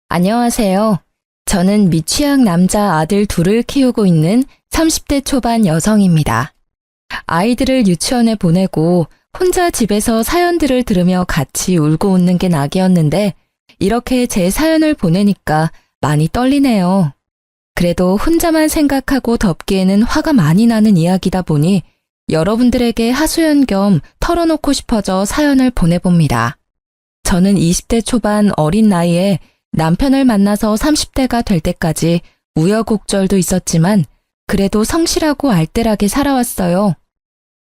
안녕하세요. 저는 미취학 남자 아들 둘을 키우고 있는 30대 초반 여성입니다. 아이들을 유치원에 보내고 혼자 집에서 사연들을 들으며 같이 울고 웃는 게 낙이었는데 이렇게 제 사연을 보내니까 많이 떨리네요. 그래도 혼자만 생각하고 덮기에는 화가 많이 나는 이야기다 보니 여러분들에게 하소연 겸 털어놓고 싶어져 사연을 보내봅니다. 저는 20대 초반 어린 나이에 남편을 만나서 30대가 될 때까지 우여곡절도 있었지만 그래도 성실하고 알뜰하게 살아왔어요.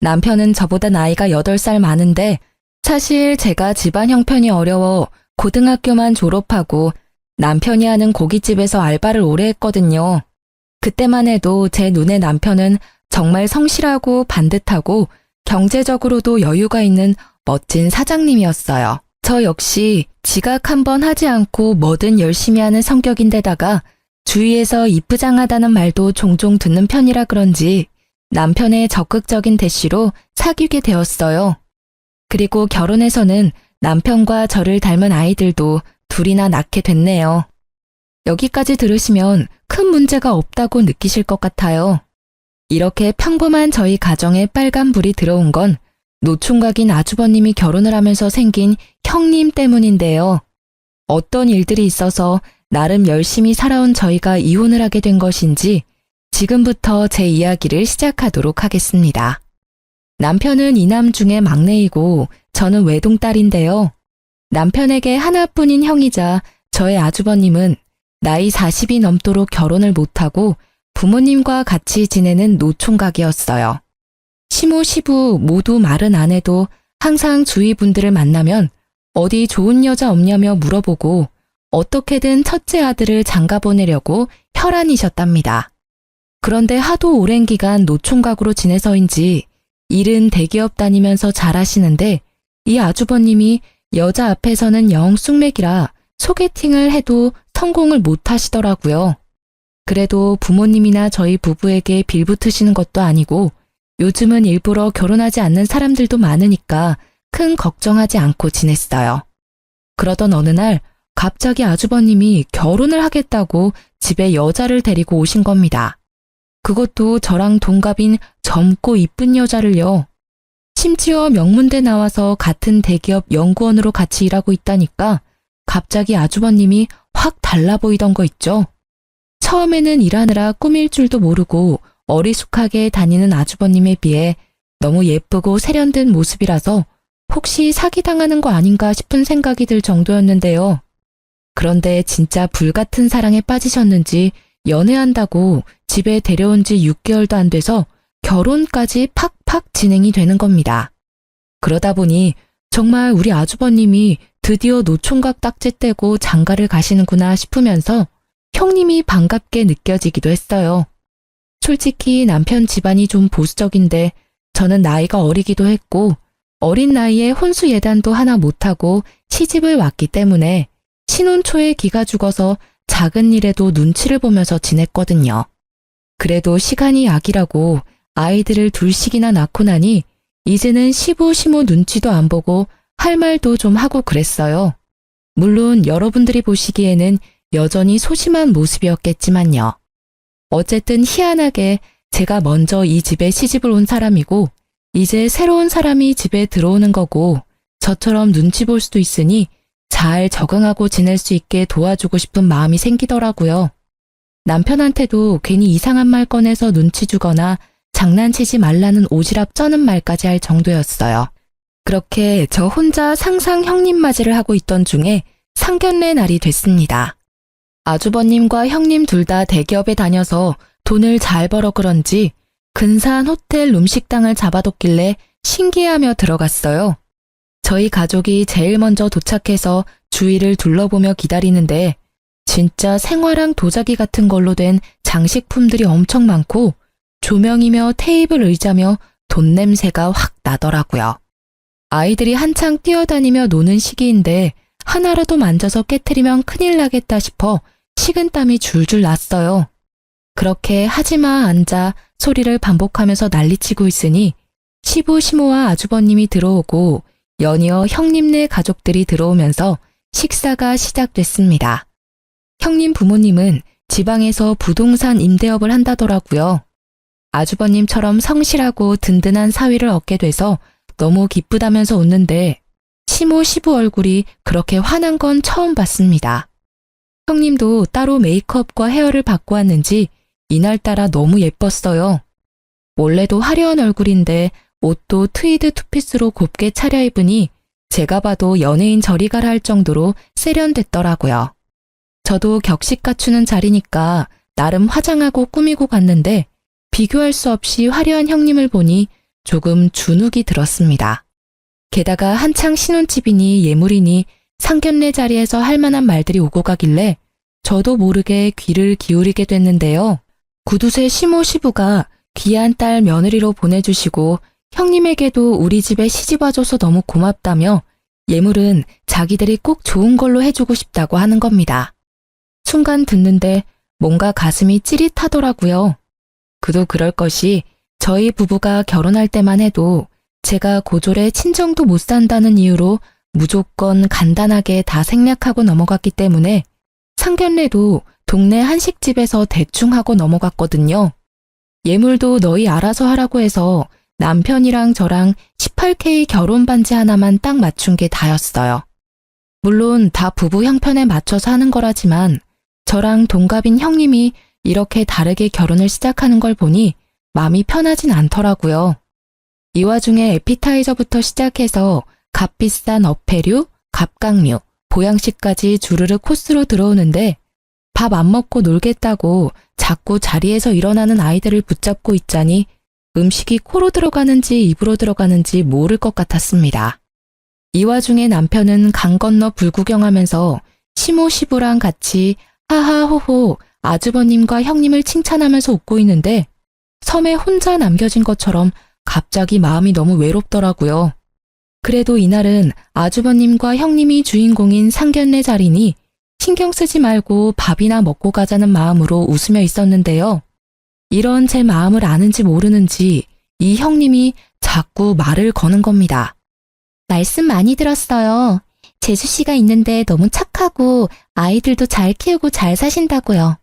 남편은 저보다 나이가 8살 많은데 사실 제가 집안 형편이 어려워 고등학교만 졸업하고 남편이 하는 고깃집에서 알바를 오래 했거든요. 그때만 해도 제 눈에 남편은 정말 성실하고 반듯하고 경제적으로도 여유가 있는 멋진 사장님이었어요. 저 역시 지각 한번 하지 않고 뭐든 열심히 하는 성격인데다가 주위에서 이쁘장하다는 말도 종종 듣는 편이라 그런지 남편의 적극적인 대시로 사귀게 되었어요. 그리고 결혼해서는 남편과 저를 닮은 아이들도 둘이나 낳게 됐네요. 여기까지 들으시면 큰 문제가 없다고 느끼실 것 같아요. 이렇게 평범한 저희 가정에 빨간불이 들어온 건 노총각인 아주버님이 결혼을 하면서 생긴 형님 때문인데요. 어떤 일들이 있어서 나름 열심히 살아온 저희가 이혼을 하게 된 것인지 지금부터 제 이야기를 시작하도록 하겠습니다. 남편은 이남 중에 막내이고 저는 외동딸인데요. 남편에게 하나뿐인 형이자 저의 아주버님은 나이 40이 넘도록 결혼을 못하고 부모님과 같이 지내는 노총각이었어요. 시모, 시부 모두 말은 안 해도 항상 주위 분들을 만나면 어디 좋은 여자 없냐며 물어보고 어떻게든 첫째 아들을 장가 보내려고 혈안이셨답니다. 그런데 하도 오랜 기간 노총각으로 지내서인지 일은 대기업 다니면서 잘하시는데 이 아주버님이 여자 앞에서는 영 쑥맥이라 소개팅을 해도 성공을 못 하시더라고요. 그래도 부모님이나 저희 부부에게 빌붙으시는 것도 아니고 요즘은 일부러 결혼하지 않는 사람들도 많으니까 큰 걱정하지 않고 지냈어요. 그러던 어느 날 갑자기 아주버님이 결혼을 하겠다고 집에 여자를 데리고 오신 겁니다. 그것도 저랑 동갑인 젊고 이쁜 여자를요. 심지어 명문대 나와서 같은 대기업 연구원으로 같이 일하고 있다니까 갑자기 아주버님이 확 달라 보이던 거 있죠. 처음에는 일하느라 꾸밀 줄도 모르고 어리숙하게 다니는 아주버님에 비해 너무 예쁘고 세련된 모습이라서 혹시 사기당하는 거 아닌가 싶은 생각이 들 정도였는데요. 그런데 진짜 불같은 사랑에 빠지셨는지 연애한다고 집에 데려온 지 6개월도 안 돼서 결혼까지 팍팍 진행이 되는 겁니다. 그러다 보니 정말 우리 아주버님이 드디어 노총각 딱지 떼고 장가를 가시는구나 싶으면서 형님이 반갑게 느껴지기도 했어요. 솔직히 남편 집안이 좀 보수적인데 저는 나이가 어리기도 했고 어린 나이에 혼수 예단도 하나 못하고 시집을 왔기 때문에 신혼 초에 기가 죽어서 작은 일에도 눈치를 보면서 지냈거든요. 그래도 시간이 약이라고 아이들을 둘씩이나 낳고 나니 이제는 시부 시모 눈치도 안 보고 할 말도 좀 하고 그랬어요. 물론 여러분들이 보시기에는 여전히 소심한 모습이었겠지만요. 어쨌든 희한하게 제가 먼저 이 집에 시집을 온 사람이고 이제 새로운 사람이 집에 들어오는 거고 저처럼 눈치 볼 수도 있으니 잘 적응하고 지낼 수 있게 도와주고 싶은 마음이 생기더라고요. 남편한테도 괜히 이상한 말 꺼내서 눈치 주거나 장난치지 말라는 오지랖 쩌는 말까지 할 정도였어요. 그렇게 저 혼자 상상 형님 맞이를 하고 있던 중에 상견례 날이 됐습니다. 아주버님과 형님 둘 다 대기업에 다녀서 돈을 잘 벌어 그런지 근사한 호텔 음식당을 잡아뒀길래 신기해하며 들어갔어요. 저희 가족이 제일 먼저 도착해서 주위를 둘러보며 기다리는데 진짜 생화랑 도자기 같은 걸로 된 장식품들이 엄청 많고 조명이며 테이블 의자며 돈 냄새가 확 나더라고요. 아이들이 한창 뛰어다니며 노는 시기인데 하나라도 만져서 깨트리면 큰일 나겠다 싶어 식은땀이 줄줄 났어요. 그렇게 하지마 앉아 소리를 반복하면서 난리치고 있으니 시부 시모와 아주버님이 들어오고 연이어 형님네 가족들이 들어오면서 식사가 시작됐습니다. 형님 부모님은 지방에서 부동산 임대업을 한다더라고요. 아주버님처럼 성실하고 든든한 사위를 얻게 돼서 너무 기쁘다면서 웃는데 시모 시부 얼굴이 그렇게 환한 건 처음 봤습니다. 형님도 따로 메이크업과 헤어를 받고 왔는지 이날따라 너무 예뻤어요. 원래도 화려한 얼굴인데 옷도 트위드 투피스로 곱게 차려입으니 제가 봐도 연예인 저리 가라 할 정도로 세련됐더라고요. 저도 격식 갖추는 자리니까 나름 화장하고 꾸미고 갔는데 비교할 수 없이 화려한 형님을 보니 조금 주눅이 들었습니다. 게다가 한창 신혼집이니 예물이니 상견례 자리에서 할 만한 말들이 오고 가길래 저도 모르게 귀를 기울이게 됐는데요. 구두쇠 시모 시부가 귀한 딸 며느리로 보내주시고 형님에게도 우리 집에 시집와줘서 너무 고맙다며 예물은 자기들이 꼭 좋은 걸로 해주고 싶다고 하는 겁니다. 순간 듣는데 뭔가 가슴이 찌릿하더라고요. 그도 그럴 것이 저희 부부가 결혼할 때만 해도 제가 고졸에 친정도 못 산다는 이유로 무조건 간단하게 다 생략하고 넘어갔기 때문에 상견례도 동네 한식집에서 대충 하고 넘어갔거든요. 예물도 너희 알아서 하라고 해서 남편이랑 저랑 18K 결혼 반지 하나만 딱 맞춘 게 다였어요. 물론 다 부부 형편에 맞춰서 하는 거라지만 저랑 동갑인 형님이 이렇게 다르게 결혼을 시작하는 걸 보니 마음이 편하진 않더라고요. 이 와중에 에피타이저부터 시작해서 값비싼 어패류, 갑각류, 보양식까지 주르륵 코스로 들어오는데 밥 안 먹고 놀겠다고 자꾸 자리에서 일어나는 아이들을 붙잡고 있자니 음식이 코로 들어가는지 입으로 들어가는지 모를 것 같았습니다. 이 와중에 남편은 강 건너 불구경하면서 시모 시부랑 같이 하하호호 아주버님과 형님을 칭찬하면서 웃고 있는데 섬에 혼자 남겨진 것처럼 갑자기 마음이 너무 외롭더라고요. 그래도 이날은 아주버님과 형님이 주인공인 상견례 자리니 신경 쓰지 말고 밥이나 먹고 가자는 마음으로 웃으며 있었는데요. 이런 제 마음을 아는지 모르는지 이 형님이 자꾸 말을 거는 겁니다. 말씀 많이 들었어요. 재수 씨가 있는데 너무 착하고 아이들도 잘 키우고 잘 사신다고요.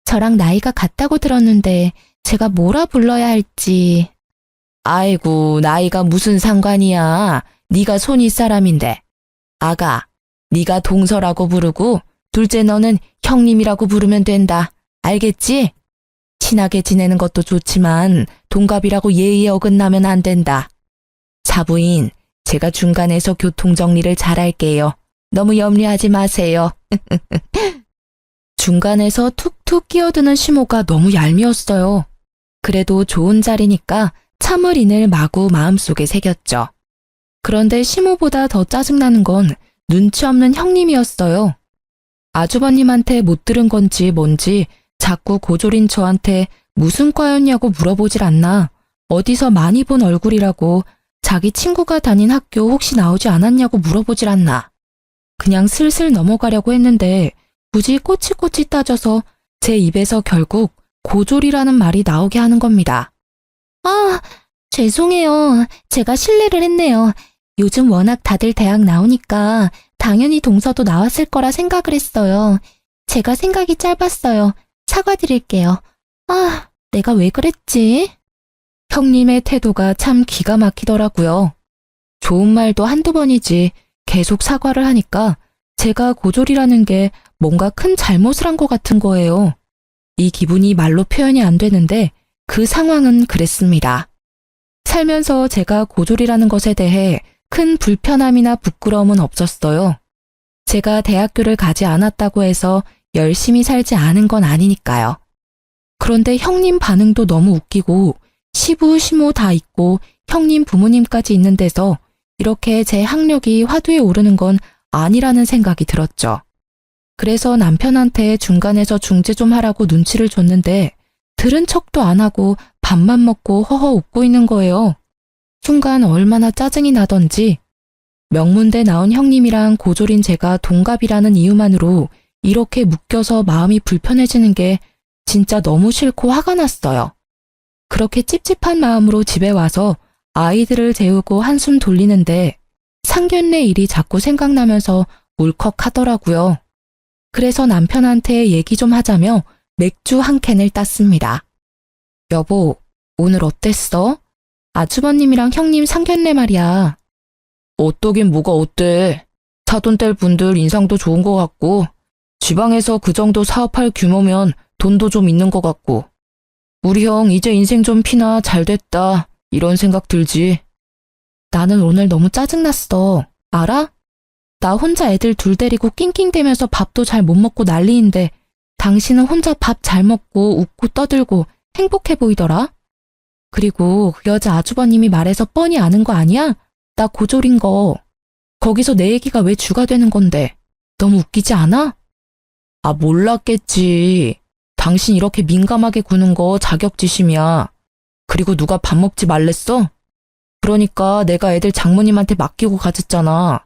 저랑 나이가 같다고 들었는데 제가 뭐라 불러야 할지. 아이고, 나이가 무슨 상관이야. 네가 손윗 사람인데. 아가, 네가 동서라고 부르고 둘째 너는 형님이라고 부르면 된다. 알겠지? 친하게 지내는 것도 좋지만 동갑이라고 예의에 어긋나면 안 된다. 사부인, 제가 중간에서 교통정리를 잘할게요. 너무 염려하지 마세요. 중간에서 툭툭 끼어드는 시모가 너무 얄미웠어요. 그래도 좋은 자리니까 참을 인을 마구 마음속에 새겼죠. 그런데 시모보다 더 짜증나는 건 눈치 없는 형님이었어요. 아주버님한테 못 들은 건지 뭔지 자꾸 고졸인 저한테 무슨 과였냐고 물어보질 않나, 어디서 많이 본 얼굴이라고, 자기 친구가 다닌 학교 혹시 나오지 않았냐고 물어보질 않나. 그냥 슬슬 넘어가려고 했는데 굳이 꼬치꼬치 따져서 제 입에서 결국 고졸이라는 말이 나오게 하는 겁니다. 아, 죄송해요. 제가 실례를 했네요. 요즘 워낙 다들 대학 나오니까 당연히 동서도 나왔을 거라 생각을 했어요. 제가 생각이 짧았어요. 사과드릴게요. 아, 내가 왜 그랬지? 형님의 태도가 참 기가 막히더라고요. 좋은 말도 한두 번이지 계속 사과를 하니까 제가 고졸이라는 게 뭔가 큰 잘못을 한 것 같은 거예요. 이 기분이 말로 표현이 안 되는데 그 상황은 그랬습니다. 살면서 제가 고졸이라는 것에 대해 큰 불편함이나 부끄러움은 없었어요. 제가 대학교를 가지 않았다고 해서 열심히 살지 않은 건 아니니까요. 그런데 형님 반응도 너무 웃기고 시부, 시모 다 있고 형님 부모님까지 있는 데서 이렇게 제 학력이 화두에 오르는 건 아니라는 생각이 들었죠. 그래서 남편한테 중간에서 중재 좀 하라고 눈치를 줬는데 들은 척도 안 하고 밥만 먹고 허허 웃고 있는 거예요. 순간 얼마나 짜증이 나던지 명문대 나온 형님이랑 고졸인 제가 동갑이라는 이유만으로 이렇게 묶여서 마음이 불편해지는 게 진짜 너무 싫고 화가 났어요. 그렇게 찝찝한 마음으로 집에 와서 아이들을 재우고 한숨 돌리는데 상견례 일이 자꾸 생각나면서 울컥하더라고요. 그래서 남편한테 얘기 좀 하자며 맥주 한 캔을 땄습니다. 여보, 오늘 어땠어? 아주버님이랑 형님 상견례 말이야. 어떠긴 뭐가 어때? 사돈 뗄 분들 인상도 좋은 것 같고, 지방에서 그 정도 사업할 규모면 돈도 좀 있는 것 같고, 우리 형 이제 인생 좀 피나 잘 됐다, 이런 생각 들지. 나는 오늘 너무 짜증났어. 알아? 나 혼자 애들 둘 데리고 낑낑대면서 밥도 잘 못 먹고 난리인데 당신은 혼자 밥 잘 먹고 웃고 떠들고 행복해 보이더라? 그리고 그 여자 아주버님이 말해서 뻔히 아는 거 아니야? 나 고졸인 거. 거기서 내 얘기가 왜 주가 되는 건데. 너무 웃기지 않아? 아, 몰랐겠지. 당신 이렇게 민감하게 구는 거 자격지심이야. 그리고 누가 밥 먹지 말랬어? 그러니까 내가 애들 장모님한테 맡기고 가졌잖아.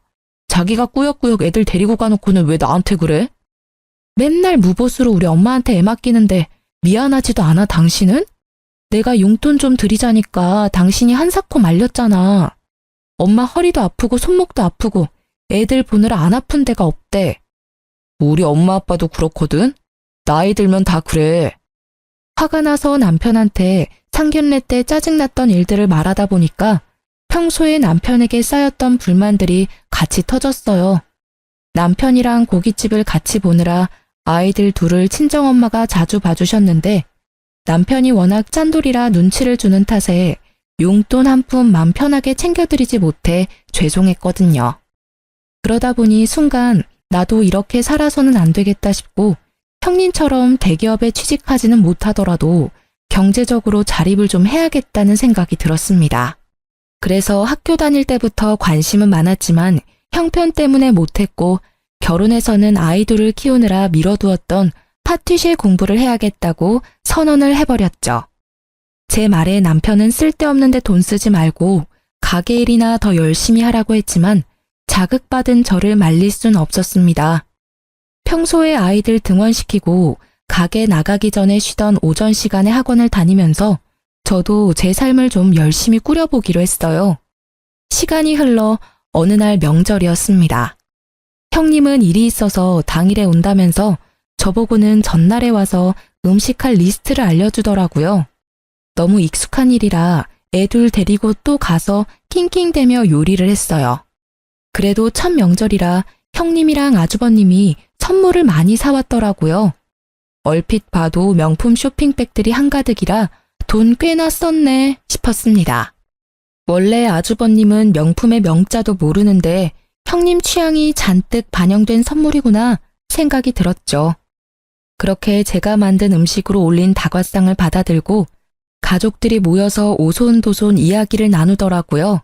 자기가 꾸역꾸역 애들 데리고 가놓고는 왜 나한테 그래? 맨날 무보수로 우리 엄마한테 애 맡기는데 미안하지도 않아 당신은? 내가 용돈 좀 드리자니까 당신이 한사코 말렸잖아. 엄마 허리도 아프고 손목도 아프고 애들 보느라 안 아픈 데가 없대. 우리 엄마 아빠도 그렇거든? 나이 들면 다 그래. 화가 나서 남편한테 상견례 때 짜증났던 일들을 말하다 보니까 평소에 남편에게 쌓였던 불만들이 같이 터졌어요. 남편이랑 고깃집을 같이 보느라 아이들 둘을 친정엄마가 자주 봐주셨는데 남편이 워낙 짠돌이라 눈치를 주는 탓에 용돈 한 푼 맘 편하게 챙겨드리지 못해 죄송했거든요. 그러다 보니 순간 나도 이렇게 살아서는 안 되겠다 싶고 형님처럼 대기업에 취직하지는 못하더라도 경제적으로 자립을 좀 해야겠다는 생각이 들었습니다. 그래서 학교 다닐 때부터 관심은 많았지만 형편 때문에 못했고 결혼해서는 아이들을 키우느라 미뤄두었던 파티쉐 공부를 해야겠다고 선언을 해버렸죠. 제 말에 남편은 쓸데없는 데 돈 쓰지 말고 가게 일이나 더 열심히 하라고 했지만 자극받은 저를 말릴 순 없었습니다. 평소에 아이들 등원시키고 가게 나가기 전에 쉬던 오전 시간에 학원을 다니면서 저도 제 삶을 좀 열심히 꾸려보기로 했어요. 시간이 흘러 어느 날 명절이었습니다. 형님은 일이 있어서 당일에 온다면서 저보고는 전날에 와서 음식할 리스트를 알려주더라고요. 너무 익숙한 일이라 애들 데리고 또 가서 낑낑대며 요리를 했어요. 그래도 첫 명절이라 형님이랑 아주버님이 선물을 많이 사왔더라고요. 얼핏 봐도 명품 쇼핑백들이 한가득이라 돈 꽤나 썼네 싶었습니다. 원래 아주버님은 명품의 명자도 모르는데 형님 취향이 잔뜩 반영된 선물이구나 생각이 들었죠. 그렇게 제가 만든 음식으로 올린 다과상을 받아들고 가족들이 모여서 오손도손 이야기를 나누더라고요.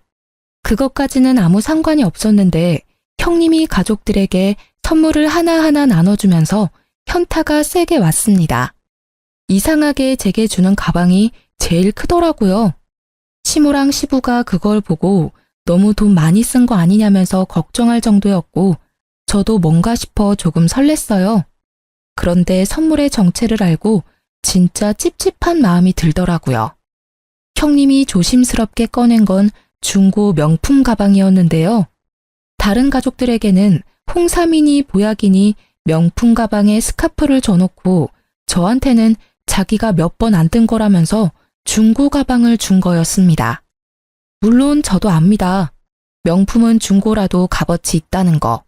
그것까지는 아무 상관이 없었는데 형님이 가족들에게 선물을 하나하나 나눠주면서 현타가 세게 왔습니다. 이상하게 제게 주는 가방이 제일 크더라고요. 시모랑 시부가 그걸 보고 너무 돈 많이 쓴 거 아니냐면서 걱정할 정도였고 저도 뭔가 싶어 조금 설렜어요. 그런데 선물의 정체를 알고 진짜 찝찝한 마음이 들더라고요. 형님이 조심스럽게 꺼낸 건 중고 명품 가방이었는데요. 다른 가족들에게는 홍삼이니 보약이니 명품 가방에 스카프를 줘놓고 저한테는 자기가 몇 번 안 든 거라면서 중고 가방을 준 거였습니다. 물론 저도 압니다. 명품은 중고라도 값어치 있다는 거.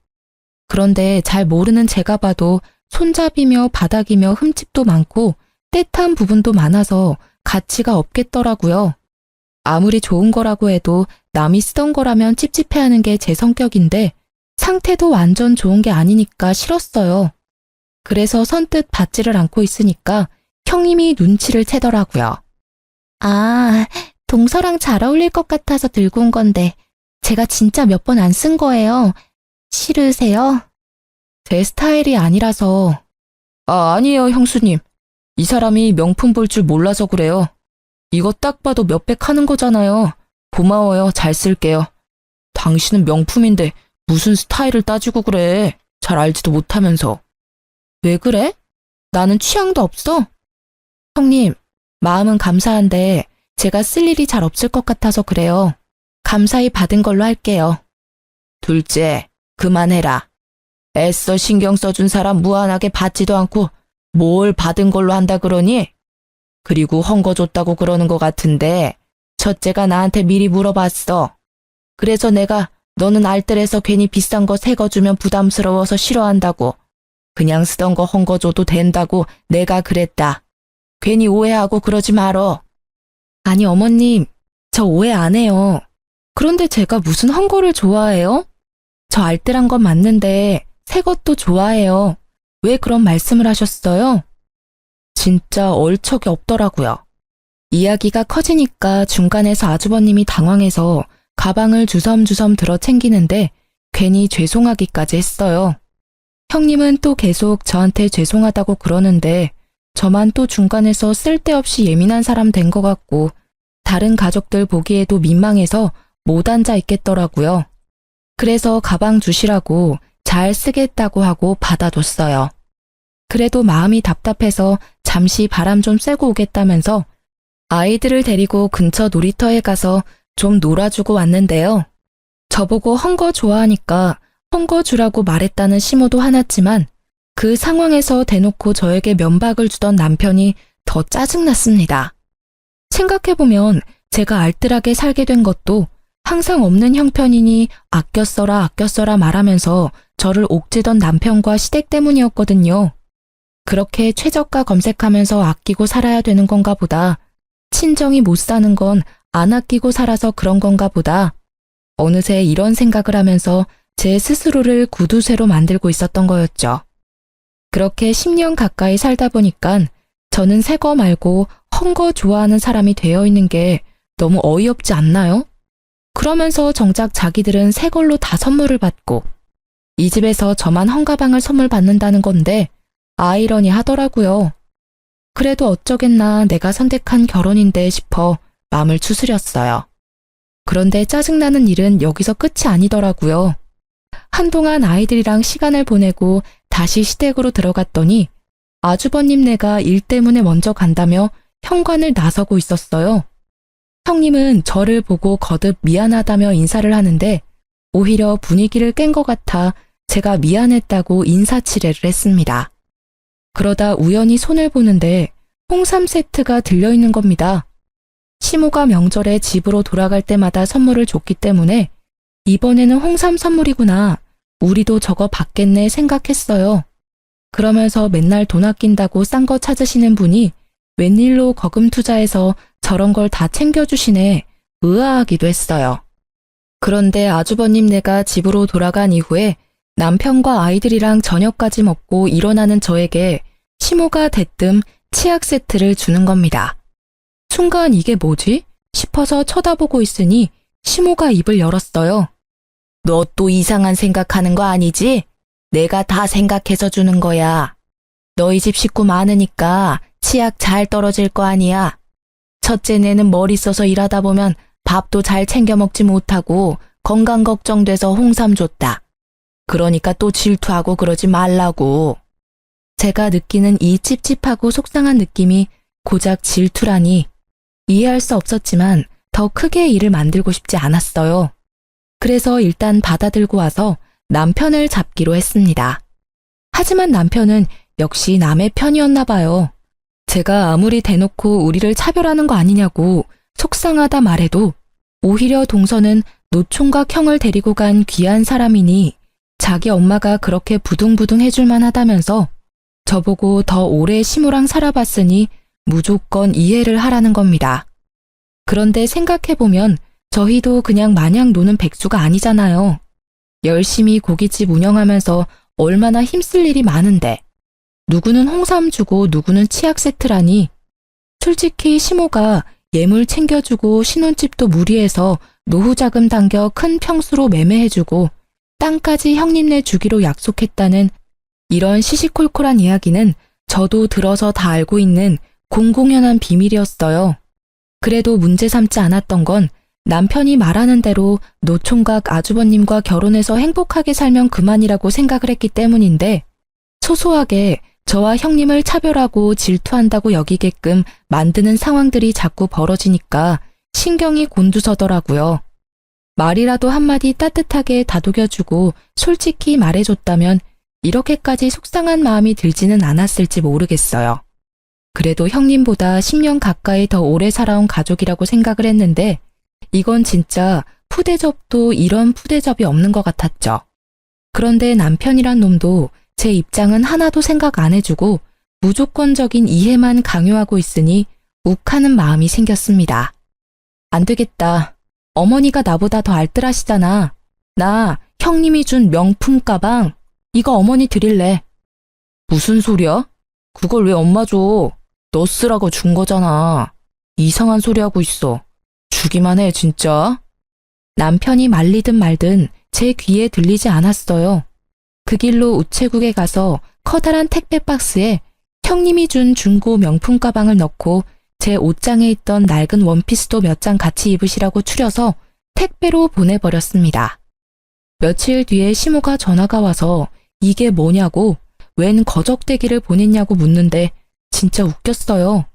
그런데 잘 모르는 제가 봐도 손잡이며 바닥이며 흠집도 많고 떼탄 부분도 많아서 가치가 없겠더라고요. 아무리 좋은 거라고 해도 남이 쓰던 거라면 찝찝해하는 게 제 성격인데 상태도 완전 좋은 게 아니니까 싫었어요. 그래서 선뜻 받지를 않고 있으니까 형님이 눈치를 채더라고요. 아, 동서랑 잘 어울릴 것 같아서 들고 온 건데 제가 진짜 몇 번 안 쓴 거예요. 싫으세요? 제 스타일이 아니라서. 아니에요, 형수님. 이 사람이 명품 볼 줄 몰라서 그래요. 이거 딱 봐도 몇백 하는 거잖아요. 고마워요. 잘 쓸게요. 당신은 명품인데 무슨 스타일을 따지고 그래. 잘 알지도 못하면서. 왜 그래? 나는 취향도 없어. 형님, 마음은 감사한데 제가 쓸 일이 잘 없을 것 같아서 그래요. 감사히 받은 걸로 할게요. 둘째, 그만해라. 애써 신경 써준 사람 무한하게 받지도 않고 뭘 받은 걸로 한다 그러니? 그리고 헝거 줬다고 그러는 것 같은데 첫째가 나한테 미리 물어봤어. 그래서 내가 너는 알뜰해서 괜히 비싼 거 새 거 주면 부담스러워서 싫어한다고. 그냥 쓰던 거 헝거 줘도 된다고 내가 그랬다. 괜히 오해하고 그러지 말어. 아니 어머님, 저 오해 안 해요. 그런데 제가 무슨 헝거를 좋아해요? 저 알뜰한 건 맞는데 새 것도 좋아해요. 왜 그런 말씀을 하셨어요? 진짜 얼척이 없더라고요. 이야기가 커지니까 중간에서 아주버님이 당황해서 가방을 주섬주섬 들어 챙기는데 괜히 죄송하기까지 했어요. 형님은 또 계속 저한테 죄송하다고 그러는데 저만 또 중간에서 쓸데없이 예민한 사람 된 것 같고 다른 가족들 보기에도 민망해서 못 앉아 있겠더라고요. 그래서 가방 주시라고 잘 쓰겠다고 하고 받아뒀어요. 그래도 마음이 답답해서 잠시 바람 좀 쐬고 오겠다면서 아이들을 데리고 근처 놀이터에 가서 좀 놀아주고 왔는데요. 저보고 헝거 좋아하니까 헝거 주라고 말했다는 시모도 화났지만 그 상황에서 대놓고 저에게 면박을 주던 남편이 더 짜증났습니다. 생각해보면 제가 알뜰하게 살게 된 것도 항상 없는 형편이니 아껴 써라 말하면서 저를 옥죄던 남편과 시댁 때문이었거든요. 그렇게 최저가 검색하면서 아끼고 살아야 되는 건가 보다. 친정이 못 사는 건 안 아끼고 살아서 그런 건가 보다. 어느새 이런 생각을 하면서 제 스스로를 구두쇠로 만들고 있었던 거였죠. 그렇게 10년 가까이 살다 보니까 저는 새 거 말고 헝거 좋아하는 사람이 되어 있는 게 너무 어이없지 않나요? 그러면서 정작 자기들은 새 걸로 다 선물을 받고 이 집에서 저만 헝가방을 선물 받는다는 건데 아이러니 하더라고요. 그래도 어쩌겠나 내가 선택한 결혼인데 싶어 마음을 추스렸어요. 그런데 짜증나는 일은 여기서 끝이 아니더라고요. 한동안 아이들이랑 시간을 보내고 다시 시댁으로 들어갔더니 아주버님네가 일 때문에 먼저 간다며 현관을 나서고 있었어요. 형님은 저를 보고 거듭 미안하다며 인사를 하는데 오히려 분위기를 깬 것 같아 제가 미안했다고 인사치레를 했습니다. 그러다 우연히 손을 보는데 홍삼 세트가 들려있는 겁니다. 시모가 명절에 집으로 돌아갈 때마다 선물을 줬기 때문에 이번에는 홍삼 선물이구나. 우리도 저거 받겠네 생각했어요. 그러면서 맨날 돈 아낀다고 싼 거 찾으시는 분이 웬일로 거금 투자해서 저런 걸 다 챙겨주시네 의아하기도 했어요. 그런데 아주버님네가 집으로 돌아간 이후에 남편과 아이들이랑 저녁까지 먹고 일어나는 저에게 시모가 대뜸 치약 세트를 주는 겁니다. 순간 이게 뭐지? 싶어서 쳐다보고 있으니 시모가 입을 열었어요. 너 또 이상한 생각하는 거 아니지? 내가 다 생각해서 주는 거야. 너희 집 식구 많으니까 치약 잘 떨어질 거 아니야. 첫째 내는 머리 써서 일하다 보면 밥도 잘 챙겨 먹지 못하고 건강 걱정돼서 홍삼 줬다. 그러니까 또 질투하고 그러지 말라고. 제가 느끼는 이 찝찝하고 속상한 느낌이 고작 질투라니 이해할 수 없었지만 더 크게 일을 만들고 싶지 않았어요. 그래서 일단 받아들고 와서 남편을 잡기로 했습니다. 하지만 남편은 역시 남의 편이었나 봐요. 제가 아무리 대놓고 우리를 차별하는 거 아니냐고 속상하다 말해도 오히려 동서는 노총각 형을 데리고 간 귀한 사람이니 자기 엄마가 그렇게 부둥부둥 해줄만 하다면서 저보고 더 오래 시모랑 살아봤으니 무조건 이해를 하라는 겁니다. 그런데 생각해보면 저희도 그냥 마냥 노는 백수가 아니잖아요. 열심히 고깃집 운영하면서 얼마나 힘쓸 일이 많은데 누구는 홍삼 주고 누구는 치약 세트라니. 솔직히 시모가 예물 챙겨주고 신혼집도 무리해서 노후자금 당겨 큰 평수로 매매해주고 땅까지 형님네 주기로 약속했다는 이런 시시콜콜한 이야기는 저도 들어서 다 알고 있는 공공연한 비밀이었어요. 그래도 문제 삼지 않았던 건 남편이 말하는 대로 노총각 아주버님과 결혼해서 행복하게 살면 그만이라고 생각을 했기 때문인데 소소하게 저와 형님을 차별하고 질투한다고 여기게끔 만드는 상황들이 자꾸 벌어지니까 신경이 곤두서더라고요. 말이라도 한마디 따뜻하게 다독여주고 솔직히 말해줬다면 이렇게까지 속상한 마음이 들지는 않았을지 모르겠어요. 그래도 형님보다 10년 가까이 더 오래 살아온 가족이라고 생각을 했는데 이건 진짜 푸대접도 이런 푸대접이 없는 것 같았죠. 그런데 남편이란 놈도 제 입장은 하나도 생각 안 해주고 무조건적인 이해만 강요하고 있으니 욱하는 마음이 생겼습니다. 안 되겠다. 어머니가 나보다 더 알뜰하시잖아. 나 형님이 준 명품 가방 이거 어머니 드릴래. 무슨 소리야? 그걸 왜 엄마 줘? 너 쓰라고 준 거잖아. 이상한 소리 하고 있어. 주기만 해 진짜. 남편이 말리든 말든 제 귀에 들리지 않았어요. 그 길로 우체국에 가서 커다란 택배 박스에 형님이 준 중고 명품 가방을 넣고 제 옷장에 있던 낡은 원피스도 몇 장 같이 입으시라고 추려서 택배로 보내버렸습니다. 며칠 뒤에 시모가 전화가 와서 이게 뭐냐고 웬 거적대기를 보냈냐고 묻는데 진짜 웃겼어요.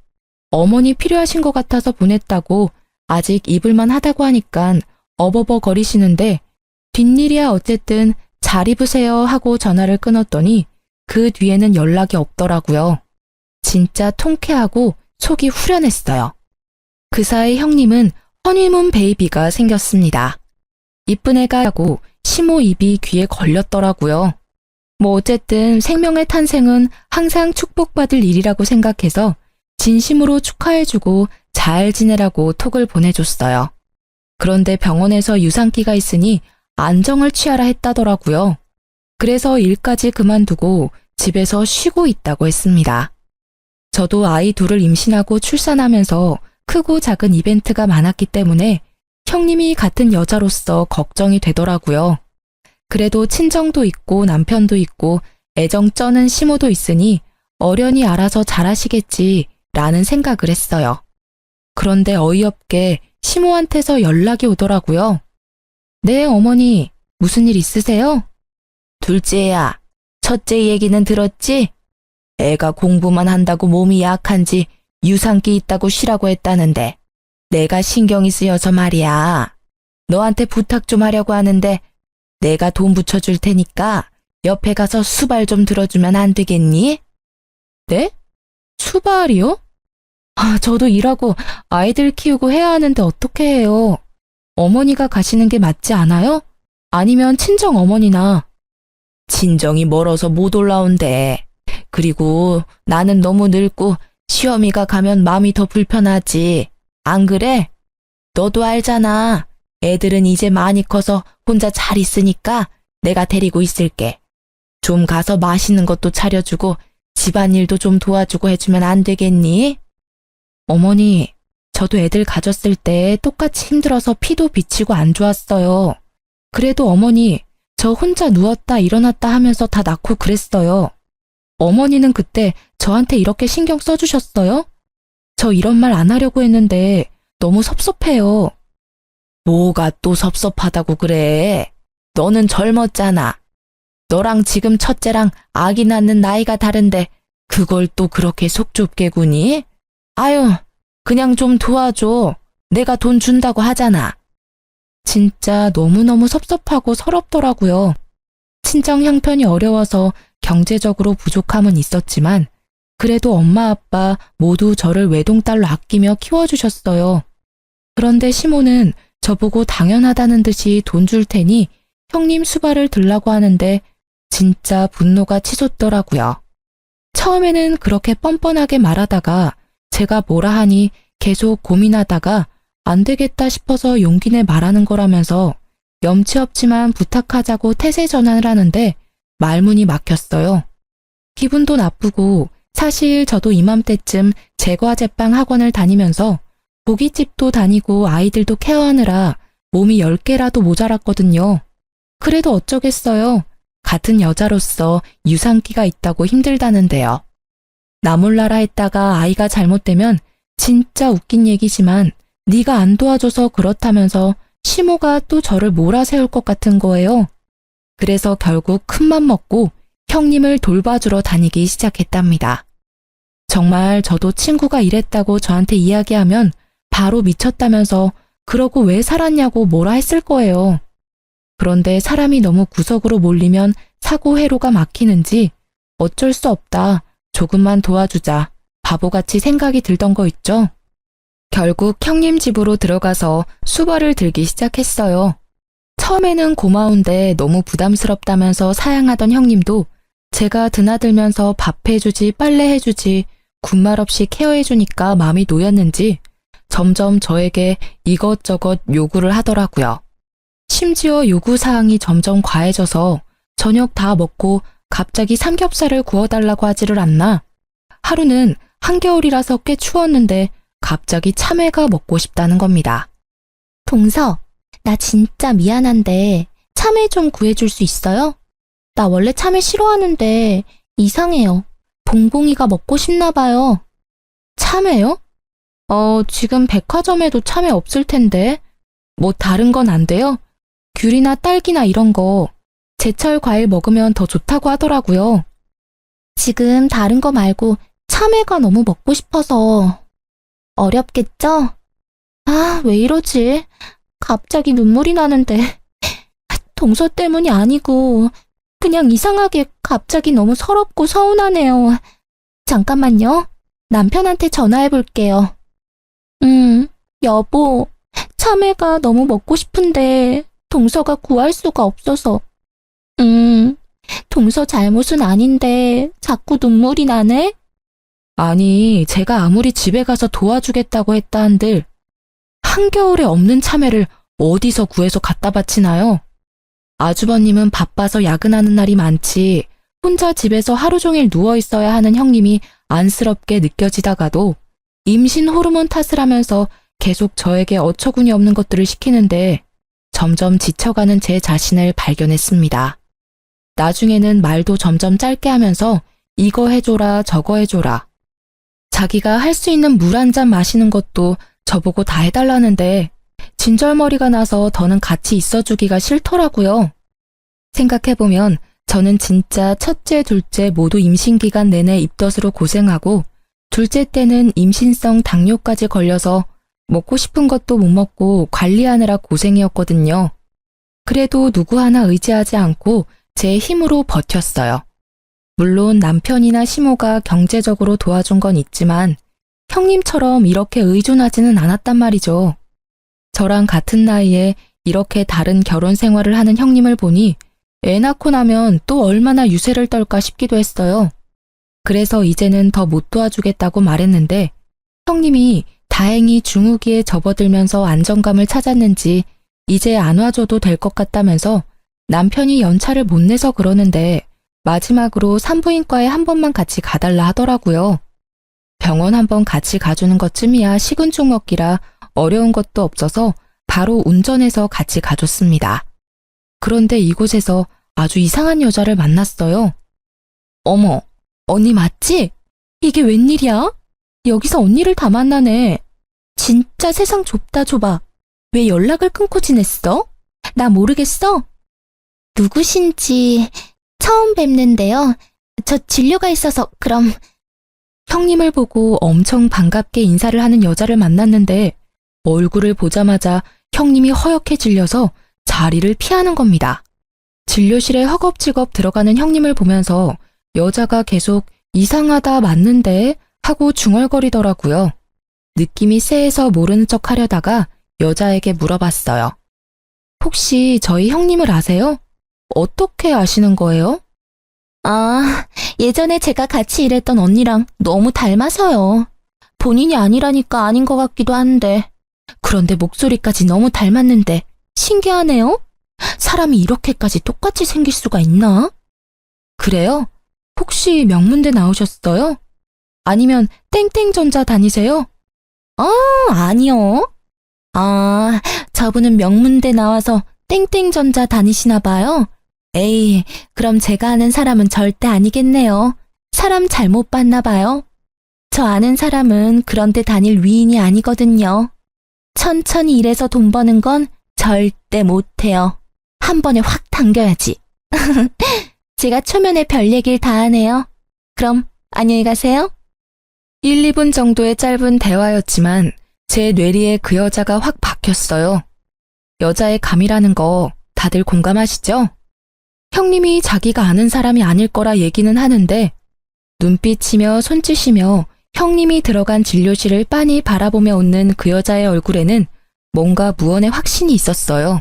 어머니 필요하신 것 같아서 보냈다고 아직 입을만 하다고 하니깐 어버버거리시는데 뒷일이야 어쨌든 잘 입으세요 하고 전화를 끊었더니 그 뒤에는 연락이 없더라고요. 진짜 통쾌하고 속이 후련했어요. 그 사이 형님은 허니문 베이비가 생겼습니다. 이쁜 애가 하고 시모 입이 귀에 걸렸더라고요. 뭐 어쨌든 생명의 탄생은 항상 축복받을 일이라고 생각해서 진심으로 축하해주고 잘 지내라고 톡을 보내줬어요. 그런데 병원에서 유산기가 있으니 안정을 취하라 했다더라고요. 그래서 일까지 그만두고 집에서 쉬고 있다고 했습니다. 저도 아이 둘을 임신하고 출산하면서 크고 작은 이벤트가 많았기 때문에 형님이 같은 여자로서 걱정이 되더라고요. 그래도 친정도 있고 남편도 있고 애정 쩌는 시모도 있으니 어련히 알아서 잘하시겠지 라는 생각을 했어요. 그런데 어이없게 시모한테서 연락이 오더라고요. 네, 어머니, 무슨 일 있으세요? 둘째야, 첫째 얘기는 들었지? 애가 공부만 한다고 몸이 약한지 유산기 있다고 쉬라고 했다는데 내가 신경이 쓰여서 말이야. 너한테 부탁 좀 하려고 하는데 내가 돈 붙여줄 테니까 옆에 가서 수발 좀 들어주면 안 되겠니? 네? 수발이요? 저도 일하고 아이들 키우고 해야 하는데 어떻게 해요? 어머니가 가시는 게 맞지 않아요? 아니면 친정 어머니나. 친정이 멀어서 못 올라온대. 그리고 나는 너무 늙고 시어미가 가면 마음이 더 불편하지. 안 그래? 너도 알잖아. 애들은 이제 많이 커서 혼자 잘 있으니까 내가 데리고 있을게. 좀 가서 맛있는 것도 차려주고 집안일도 좀 도와주고 해주면 안 되겠니? 어머니, 저도 애들 가졌을 때 똑같이 힘들어서 피도 비치고 안 좋았어요. 그래도 어머니, 저 혼자 누웠다 일어났다 하면서 다 낳고 그랬어요. 어머니는 그때 저한테 이렇게 신경 써주셨어요? 저 이런 말 안 하려고 했는데 너무 섭섭해요. 뭐가 또 섭섭하다고 그래? 너는 젊었잖아. 너랑 지금 첫째랑 아기 낳는 나이가 다른데 그걸 또 그렇게 속 좁게 구니? 아유, 그냥 좀 도와줘. 내가 돈 준다고 하잖아. 진짜 너무너무 섭섭하고 서럽더라고요. 친정 형편이 어려워서 경제적으로 부족함은 있었지만 그래도 엄마 아빠 모두 저를 외동딸로 아끼며 키워주셨어요. 그런데 시모는 저보고 당연하다는 듯이 돈 줄 테니 형님 수발을 들라고 하는데 진짜 분노가 치솟더라고요. 처음에는 그렇게 뻔뻔하게 말하다가 제가 뭐라 하니 계속 고민하다가 안 되겠다 싶어서 용기 내 말하는 거라면서 염치 없지만 부탁하자고 태세 전환을 하는데 말문이 막혔어요. 기분도 나쁘고 사실 저도 이맘때쯤 제과제빵 학원을 다니면서 고깃집도 다니고 아이들도 케어하느라 몸이 10개라도 모자랐거든요. 그래도 어쩌겠어요. 같은 여자로서 유산기가 있다고 힘들다는데요. 나 몰라라 했다가 아이가 잘못되면 진짜 웃긴 얘기지만 네가 안 도와줘서 그렇다면서 시모가 또 저를 몰아세울 것 같은 거예요. 그래서 결국 큰맘 먹고 형님을 돌봐주러 다니기 시작했답니다. 정말 저도 친구가 이랬다고 저한테 이야기하면 바로 미쳤다면서 그러고 왜 살았냐고 뭐라 했을 거예요. 그런데 사람이 너무 구석으로 몰리면 사고 회로가 막히는지 어쩔 수 없다. 조금만 도와주자. 바보같이 생각이 들던 거 있죠? 결국 형님 집으로 들어가서 수발을 들기 시작했어요. 처음에는 고마운데 너무 부담스럽다면서 사양하던 형님도 제가 드나들면서 밥 해주지, 빨래 해주지, 군말 없이 케어해주니까 마음이 놓였는지 점점 저에게 이것저것 요구를 하더라고요. 심지어 요구사항이 점점 과해져서 저녁 다 먹고 갑자기 삼겹살을 구워달라고 하지를 않나. 하루는 한겨울이라서 꽤 추웠는데 갑자기 참외가 먹고 싶다는 겁니다. 동서, 나 진짜 미안한데 참외 좀 구해줄 수 있어요? 나 원래 참외 싫어하는데 이상해요. 봉봉이가 먹고 싶나 봐요. 참외요? 지금 백화점에도 참외 없을 텐데. 뭐 다른 건 안 돼요? 귤이나 딸기나 이런 거. 제철 과일 먹으면 더 좋다고 하더라고요. 지금 다른 거 말고 참외가 너무 먹고 싶어서. 어렵겠죠? 아, 왜 이러지? 갑자기 눈물이 나는데. 동서 때문이 아니고 그냥 이상하게 갑자기 너무 서럽고 서운하네요. 잠깐만요. 남편한테 전화해 볼게요. 여보, 참외가 너무 먹고 싶은데 동서가 구할 수가 없어서. 동서 잘못은 아닌데 자꾸 눈물이 나네? 아니, 제가 아무리 집에 가서 도와주겠다고 했다 한들 한겨울에 없는 참외를 어디서 구해서 갖다 바치나요? 아주버님은 바빠서 야근하는 날이 많지 혼자 집에서 하루 종일 누워 있어야 하는 형님이 안쓰럽게 느껴지다가도 임신 호르몬 탓을 하면서 계속 저에게 어처구니 없는 것들을 시키는데 점점 지쳐가는 제 자신을 발견했습니다. 나중에는 말도 점점 짧게 하면서 이거 해줘라 저거 해줘라. 자기가 할 수 있는 물 한 잔 마시는 것도 저보고 다 해달라는데 진절머리가 나서 더는 같이 있어주기가 싫더라고요. 생각해보면 저는 진짜 첫째, 둘째 모두 임신 기간 내내 입덧으로 고생하고 둘째 때는 임신성 당뇨까지 걸려서 먹고 싶은 것도 못 먹고 관리하느라 고생이었거든요. 그래도 누구 하나 의지하지 않고 제 힘으로 버텼어요. 물론 남편이나 시모가 경제적으로 도와준 건 있지만 형님처럼 이렇게 의존하지는 않았단 말이죠. 저랑 같은 나이에 이렇게 다른 결혼 생활을 하는 형님을 보니 애 낳고 나면 또 얼마나 유세를 떨까 싶기도 했어요. 그래서 이제는 더 못 도와주겠다고 말했는데 형님이 다행히 중후기에 접어들면서 안정감을 찾았는지 이제 안 와줘도 될 것 같다면서 남편이 연차를 못 내서 그러는데 마지막으로 산부인과에 한 번만 같이 가달라 하더라고요. 병원 한 번 같이 가주는 것쯤이야 식은죽 먹기라 어려운 것도 없어서 바로 운전해서 같이 가줬습니다. 그런데 이곳에서 아주 이상한 여자를 만났어요. 어머, 언니 맞지? 이게 웬일이야? 여기서 언니를 다 만나네. 진짜 세상 좁다 좁아. 왜 연락을 끊고 지냈어? 나 모르겠어? 누구신지 처음 뵙는데요. 저 진료가 있어서 그럼. 형님을 보고 엄청 반갑게 인사를 하는 여자를 만났는데 얼굴을 보자마자 형님이 허옇게 질려서 자리를 피하는 겁니다. 진료실에 허겁지겁 들어가는 형님을 보면서 여자가 계속 이상하다 맞는데 하고 중얼거리더라고요. 느낌이 쎄해서 모르는 척 하려다가 여자에게 물어봤어요. 혹시 저희 형님을 아세요? 어떻게 아시는 거예요? 아, 예전에 제가 같이 일했던 언니랑 너무 닮아서요. 본인이 아니라니까 아닌 것 같기도 한데. 그런데 목소리까지 너무 닮았는데 신기하네요. 사람이 이렇게까지 똑같이 생길 수가 있나? 그래요? 혹시 명문대 나오셨어요? 아니면 땡땡전자 다니세요? 아니요. 아, 저분은 명문대 나와서 땡땡전자 다니시나 봐요. 에이, 그럼 제가 아는 사람은 절대 아니겠네요. 사람 잘못 봤나 봐요. 저 아는 사람은 그런데 다닐 위인이 아니거든요. 천천히 일해서 돈 버는 건 절대 못해요. 한 번에 확 당겨야지. 제가 초면에 별 얘기를 다 하네요. 그럼 안녕히 가세요. 1, 2분 정도의 짧은 대화였지만 제 뇌리에 그 여자가 확 박혔어요. 여자의 감이라는 거 다들 공감하시죠? 형님이 자기가 아는 사람이 아닐 거라 얘기는 하는데 눈빛이며 손짓이며 형님이 들어간 진료실을 빤히 바라보며 웃는 그 여자의 얼굴에는 뭔가 무언의 확신이 있었어요.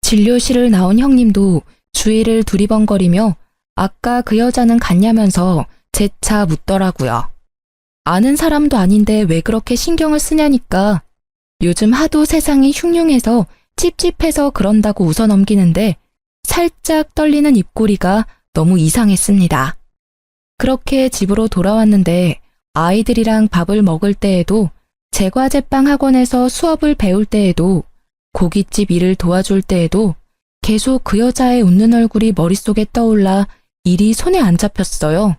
진료실을 나온 형님도 주위를 두리번거리며 아까 그 여자는 갔냐면서 재차 묻더라고요. 아는 사람도 아닌데 왜 그렇게 신경을 쓰냐니까 요즘 하도 세상이 흉흉해서 찝찝해서 그런다고 웃어넘기는데 살짝 떨리는 입꼬리가 너무 이상했습니다. 그렇게 집으로 돌아왔는데 아이들이랑 밥을 먹을 때에도 제과제빵 학원에서 수업을 배울 때에도 고깃집 일을 도와줄 때에도 계속 그 여자의 웃는 얼굴이 머릿속에 떠올라 일이 손에 안 잡혔어요.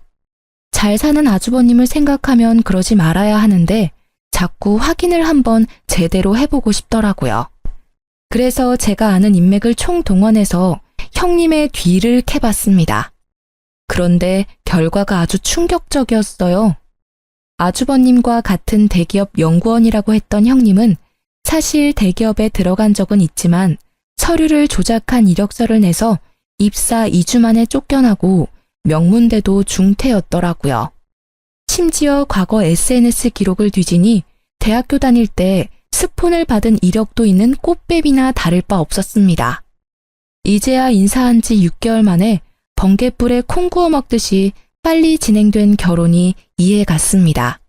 잘 사는 아주버님을 생각하면 그러지 말아야 하는데 자꾸 확인을 한번 제대로 해보고 싶더라고요. 그래서 제가 아는 인맥을 총동원해서 형님의 뒤를 캐봤습니다. 그런데 결과가 아주 충격적이었어요. 아주버님과 같은 대기업 연구원이라고 했던 형님은 사실 대기업에 들어간 적은 있지만 서류를 조작한 이력서를 내서 입사 2주 만에 쫓겨나고 명문대도 중퇴였더라고요. 심지어 과거 SNS 기록을 뒤지니 대학교 다닐 때 스폰을 받은 이력도 있는 꽃뱀이나 다를 바 없었습니다. 이제야 인사한 지 6개월 만에 번갯불에 콩 구워 먹듯이 빨리 진행된 결혼이 이해 갔습니다.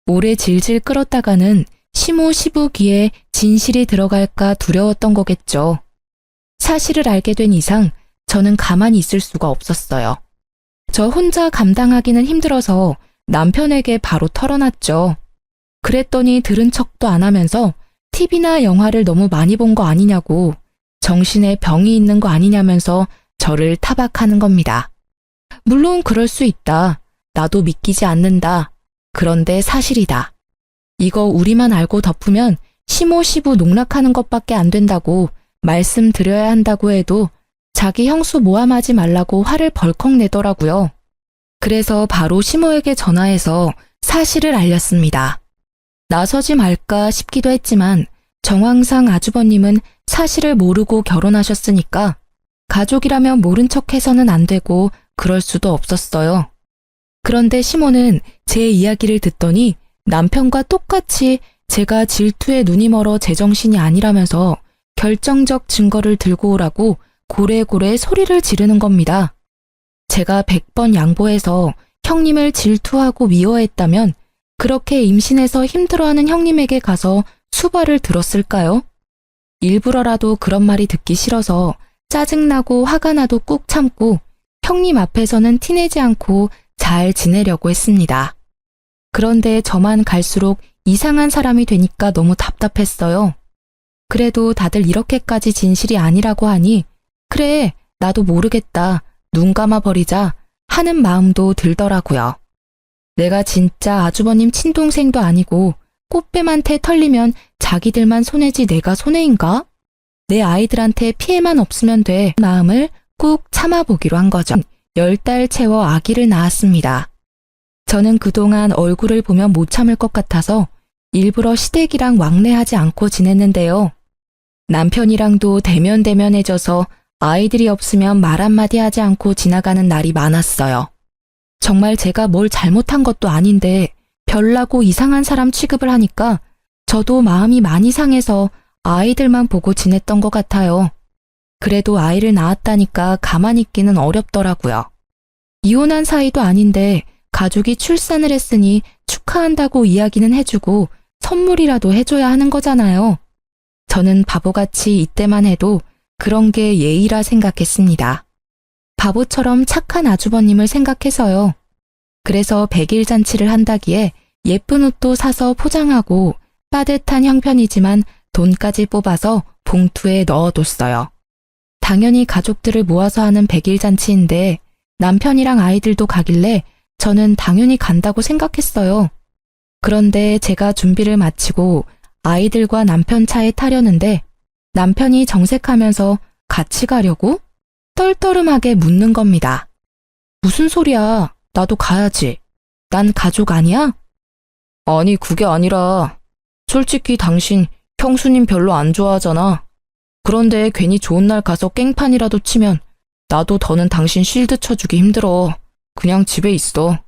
오래 질질 끌었다가는 시모시부기에 진실이 들어갈까 두려웠던 거겠죠. 사실을 알게 된 이상 저는 가만히 있을 수가 없었어요. 저 혼자 감당하기는 힘들어서 남편에게 바로 털어놨죠. 그랬더니 들은 척도 안 하면서 TV나 영화를 너무 많이 본 거 아니냐고 정신에 병이 있는 거 아니냐면서 저를 타박하는 겁니다. 물론 그럴 수 있다. 나도 믿기지 않는다. 그런데 사실이다. 이거 우리만 알고 덮으면 시모시부 농락하는 것밖에 안 된다고 말씀드려야 한다고 해도 자기 형수 모함하지 말라고 화를 벌컥 내더라고요. 그래서 바로 시모에게 전화해서 사실을 알렸습니다. 나서지 말까 싶기도 했지만 정황상 아주버님은 사실을 모르고 결혼하셨으니까 가족이라면 모른 척해서는 안 되고 그럴 수도 없었어요. 그런데 시모는 제 이야기를 듣더니 남편과 똑같이 제가 질투에 눈이 멀어 제정신이 아니라면서 결정적 증거를 들고 오라고 고래고래 소리를 지르는 겁니다. 제가 100번 양보해서 형님을 질투하고 미워했다면 그렇게 임신해서 힘들어하는 형님에게 가서 수발을 들었을까요? 일부러라도 그런 말이 듣기 싫어서 짜증나고 화가 나도 꾹 참고 형님 앞에서는 티내지 않고 잘 지내려고 했습니다. 그런데 저만 갈수록 이상한 사람이 되니까 너무 답답했어요. 그래도 다들 이렇게까지 진실이 아니라고 하니 그래, 나도 모르겠다. 눈 감아버리자 하는 마음도 들더라고요. 내가 진짜 아주버님 친동생도 아니고 꽃뱀한테 털리면 자기들만 손해지 내가 손해인가? 내 아이들한테 피해만 없으면 돼 마음을 꾹 참아보기로 한 거죠. 10달 채워 아기를 낳았습니다. 저는 그동안 얼굴을 보면 못 참을 것 같아서 일부러 시댁이랑 왕래하지 않고 지냈는데요. 남편이랑도 대면대면해져서 아이들이 없으면 말 한마디 하지 않고 지나가는 날이 많았어요. 정말 제가 뭘 잘못한 것도 아닌데 별나고 이상한 사람 취급을 하니까 저도 마음이 많이 상해서 아이들만 보고 지냈던 것 같아요. 그래도 아이를 낳았다니까 가만히 있기는 어렵더라고요. 이혼한 사이도 아닌데 가족이 출산을 했으니 축하한다고 이야기는 해주고 선물이라도 해줘야 하는 거잖아요. 저는 바보같이 이때만 해도 그런 게 예의라 생각했습니다. 바보처럼 착한 아주버님을 생각해서요. 그래서 100일 잔치를 한다기에 예쁜 옷도 사서 포장하고 빠듯한 형편이지만 돈까지 뽑아서 봉투에 넣어뒀어요. 당연히 가족들을 모아서 하는 100일 잔치인데 남편이랑 아이들도 가길래 저는 당연히 간다고 생각했어요. 그런데 제가 준비를 마치고 아이들과 남편 차에 타려는데 남편이 정색하면서 같이 가려고? 떨떠름하게 묻는 겁니다. 무슨 소리야? 나도 가야지. 난 가족 아니야? 아니, 그게 아니라 솔직히 당신 형수님 별로 안 좋아하잖아. 그런데 괜히 좋은 날 가서 깽판이라도 치면 나도 더는 당신 실드 쳐주기 힘들어. 그냥 집에 있어.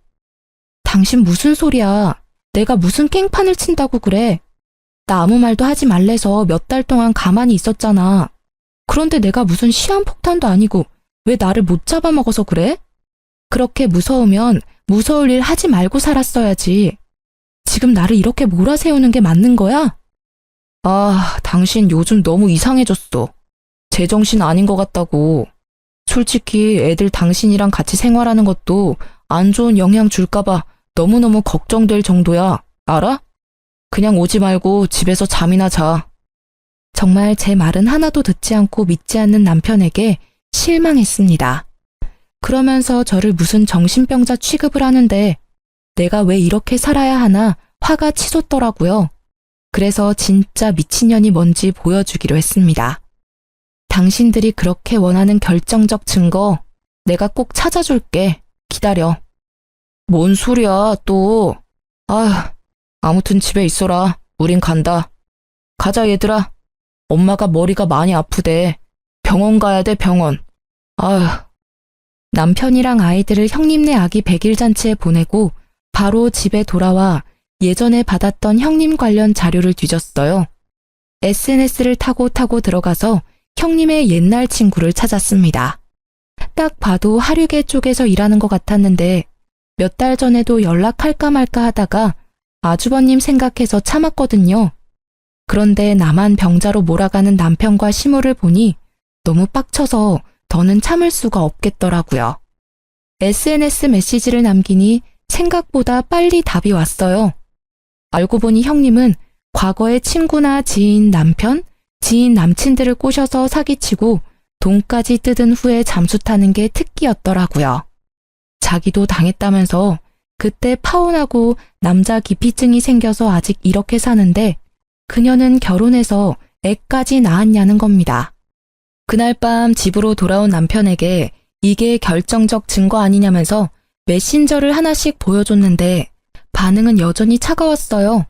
당신 무슨 소리야? 내가 무슨 깽판을 친다고 그래? 나 아무 말도 하지 말래서 몇 달 동안 가만히 있었잖아. 그런데 내가 무슨 시한폭탄도 아니고 왜 나를 못 잡아먹어서 그래? 그렇게 무서우면 무서울 일 하지 말고 살았어야지. 지금 나를 이렇게 몰아세우는 게 맞는 거야? 아, 당신 요즘 너무 이상해졌어. 제정신 아닌 것 같다고. 솔직히 애들 당신이랑 같이 생활하는 것도 안 좋은 영향 줄까봐 너무너무 걱정될 정도야. 알아? 그냥 오지 말고 집에서 잠이나 자. 정말 제 말은 하나도 듣지 않고 믿지 않는 남편에게 실망했습니다. 그러면서 저를 무슨 정신병자 취급을 하는데 내가 왜 이렇게 살아야 하나 화가 치솟더라고요. 그래서 진짜 미친년이 뭔지 보여주기로 했습니다. 당신들이 그렇게 원하는 결정적 증거 내가 꼭 찾아줄게. 기다려. 뭔 소리야, 또. 아휴, 아무튼 집에 있어라. 우린 간다. 가자, 얘들아. 엄마가 머리가 많이 아프대. 병원 가야 돼, 병원. 아휴. 남편이랑 아이들을 형님네 아기 100일 잔치에 보내고 바로 집에 돌아와 예전에 받았던 형님 관련 자료를 뒤졌어요. SNS를 타고 들어가서 형님의 옛날 친구를 찾았습니다. 딱 봐도 하류계 쪽에서 일하는 것 같았는데 몇 달 전에도 연락할까 말까 하다가 아주버님 생각해서 참았거든요. 그런데 나만 병자로 몰아가는 남편과 시모를 보니 너무 빡쳐서 더는 참을 수가 없겠더라고요. SNS 메시지를 남기니 생각보다 빨리 답이 왔어요. 알고 보니 형님은 과거의 친구나 지인 남편, 지인 남친들을 꼬셔서 사기치고 돈까지 뜯은 후에 잠수 타는 게 특기였더라고요. 자기도 당했다면서 그때 파혼하고 남자 기피증이 생겨서 아직 이렇게 사는데 그녀는 결혼해서 애까지 낳았냐는 겁니다. 그날 밤 집으로 돌아온 남편에게 이게 결정적 증거 아니냐면서 메신저를 하나씩 보여줬는데 반응은 여전히 차가웠어요.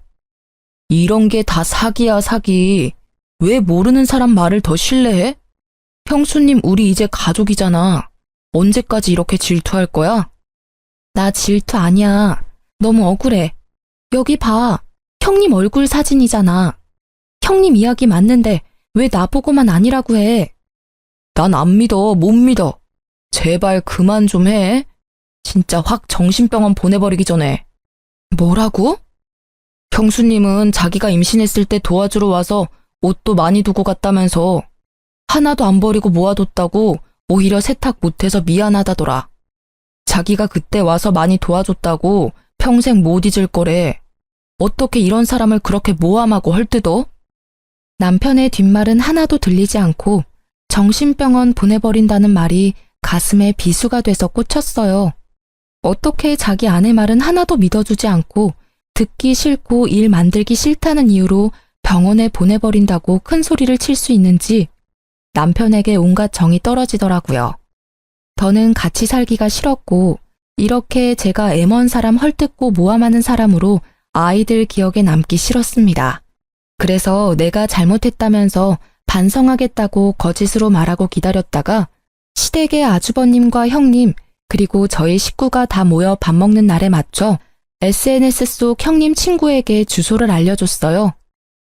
이런 게 다 사기야, 사기. 왜 모르는 사람 말을 더 신뢰해? 형수님, 우리 이제 가족이잖아. 언제까지 이렇게 질투할 거야? 나 질투 아니야. 너무 억울해. 여기 봐. 형님 얼굴 사진이잖아. 형님 이야기 맞는데 왜 나보고만 아니라고 해? 난 안 믿어, 못 믿어. 제발 그만 좀 해. 진짜 확 정신병원 보내버리기 전에. 뭐라고? 형수님은 자기가 임신했을 때 도와주러 와서 옷도 많이 두고 갔다면서 하나도 안 버리고 모아뒀다고 오히려 세탁 못해서 미안하다더라. 자기가 그때 와서 많이 도와줬다고 평생 못 잊을 거래. 어떻게 이런 사람을 그렇게 모함하고 헐뜯어? 남편의 뒷말은 하나도 들리지 않고 정신병원 보내버린다는 말이 가슴에 비수가 돼서 꽂혔어요. 어떻게 자기 아내 말은 하나도 믿어주지 않고 듣기 싫고 일 만들기 싫다는 이유로 병원에 보내버린다고 큰 소리를 칠 수 있는지 남편에게 온갖 정이 떨어지더라고요. 더는 같이 살기가 싫었고 이렇게 제가 애먼 사람 헐뜯고 모함하는 사람으로 아이들 기억에 남기 싫었습니다. 그래서 내가 잘못했다면서 반성하겠다고 거짓으로 말하고 기다렸다가 시댁의 아주버님과 형님 그리고 저희 식구가 다 모여 밥 먹는 날에 맞춰 SNS 속 형님 친구에게 주소를 알려줬어요.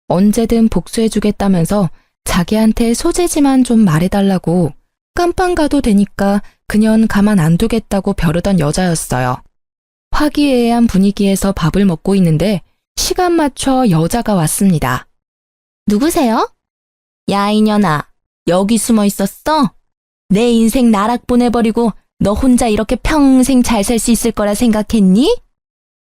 언제든 복수해주겠다면서 자기한테 소재지만 좀 말해달라고. 깜빵 가도 되니까 그년 가만 안 두겠다고 벼르던 여자였어요. 화기애애한 분위기에서 밥을 먹고 있는데 시간 맞춰 여자가 왔습니다. 누구세요? 야 이년아, 여기 숨어 있었어? 내 인생 나락 보내버리고 너 혼자 이렇게 평생 잘 살 수 있을 거라 생각했니?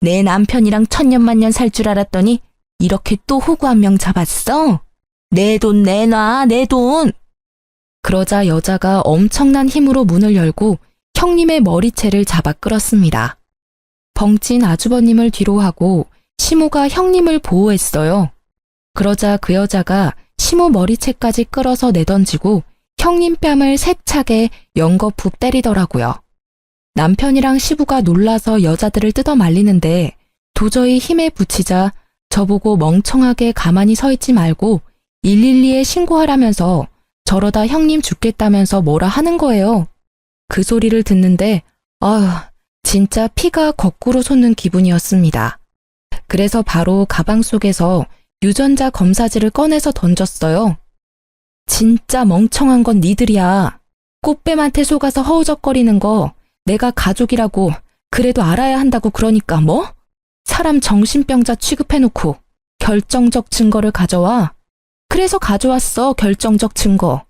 내 남편이랑 천년만년 살 줄 알았더니 이렇게 또 호구 한 명 잡았어? 내 돈 내놔, 내 돈! 그러자 여자가 엄청난 힘으로 문을 열고 형님의 머리채를 잡아 끌었습니다. 벙찐 아주버님을 뒤로 하고 시모가 형님을 보호했어요. 그러자 그 여자가 시모 머리채까지 끌어서 내던지고 형님 뺨을 세차게 연거푸 때리더라고요. 남편이랑 시부가 놀라서 여자들을 뜯어 말리는데 도저히 힘에 부치자 저보고 멍청하게 가만히 서 있지 말고 112에 신고하라면서 저러다 형님 죽겠다면서 뭐라 하는 거예요. 그 소리를 듣는데 진짜 피가 거꾸로 솟는 기분이었습니다. 그래서 바로 가방 속에서 유전자 검사지를 꺼내서 던졌어요. 진짜 멍청한 건 니들이야. 꽃뱀한테 속아서 허우적거리는 거 내가 가족이라고 그래도 알아야 한다고 그러니까 뭐? 사람 정신병자 취급해놓고 결정적 증거를 가져와. 그래서 가져왔어, 결정적 증거.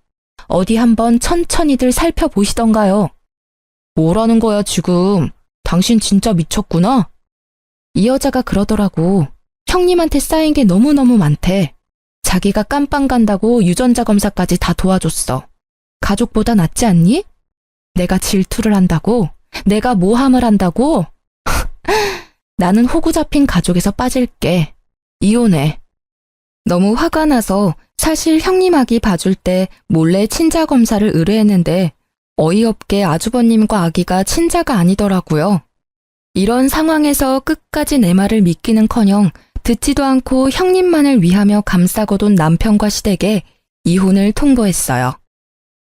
어디 한번 천천히들 살펴보시던가요. 뭐라는 거야 지금. 당신 진짜 미쳤구나. 이 여자가 그러더라고. 형님한테 쌓인 게 너무너무 많대. 자기가 깜빵 간다고 유전자 검사까지 다 도와줬어. 가족보다 낫지 않니? 내가 질투를 한다고? 내가 모함을 한다고? 나는 호구 잡힌 가족에서 빠질게. 이혼해. 너무 화가 나서 사실 형님 아기 봐줄 때 몰래 친자 검사를 의뢰했는데 어이없게 아주버님과 아기가 친자가 아니더라고요. 이런 상황에서 끝까지 내 말을 믿기는커녕 듣지도 않고 형님만을 위하며 감싸고돈 남편과 시댁에 이혼을 통보했어요.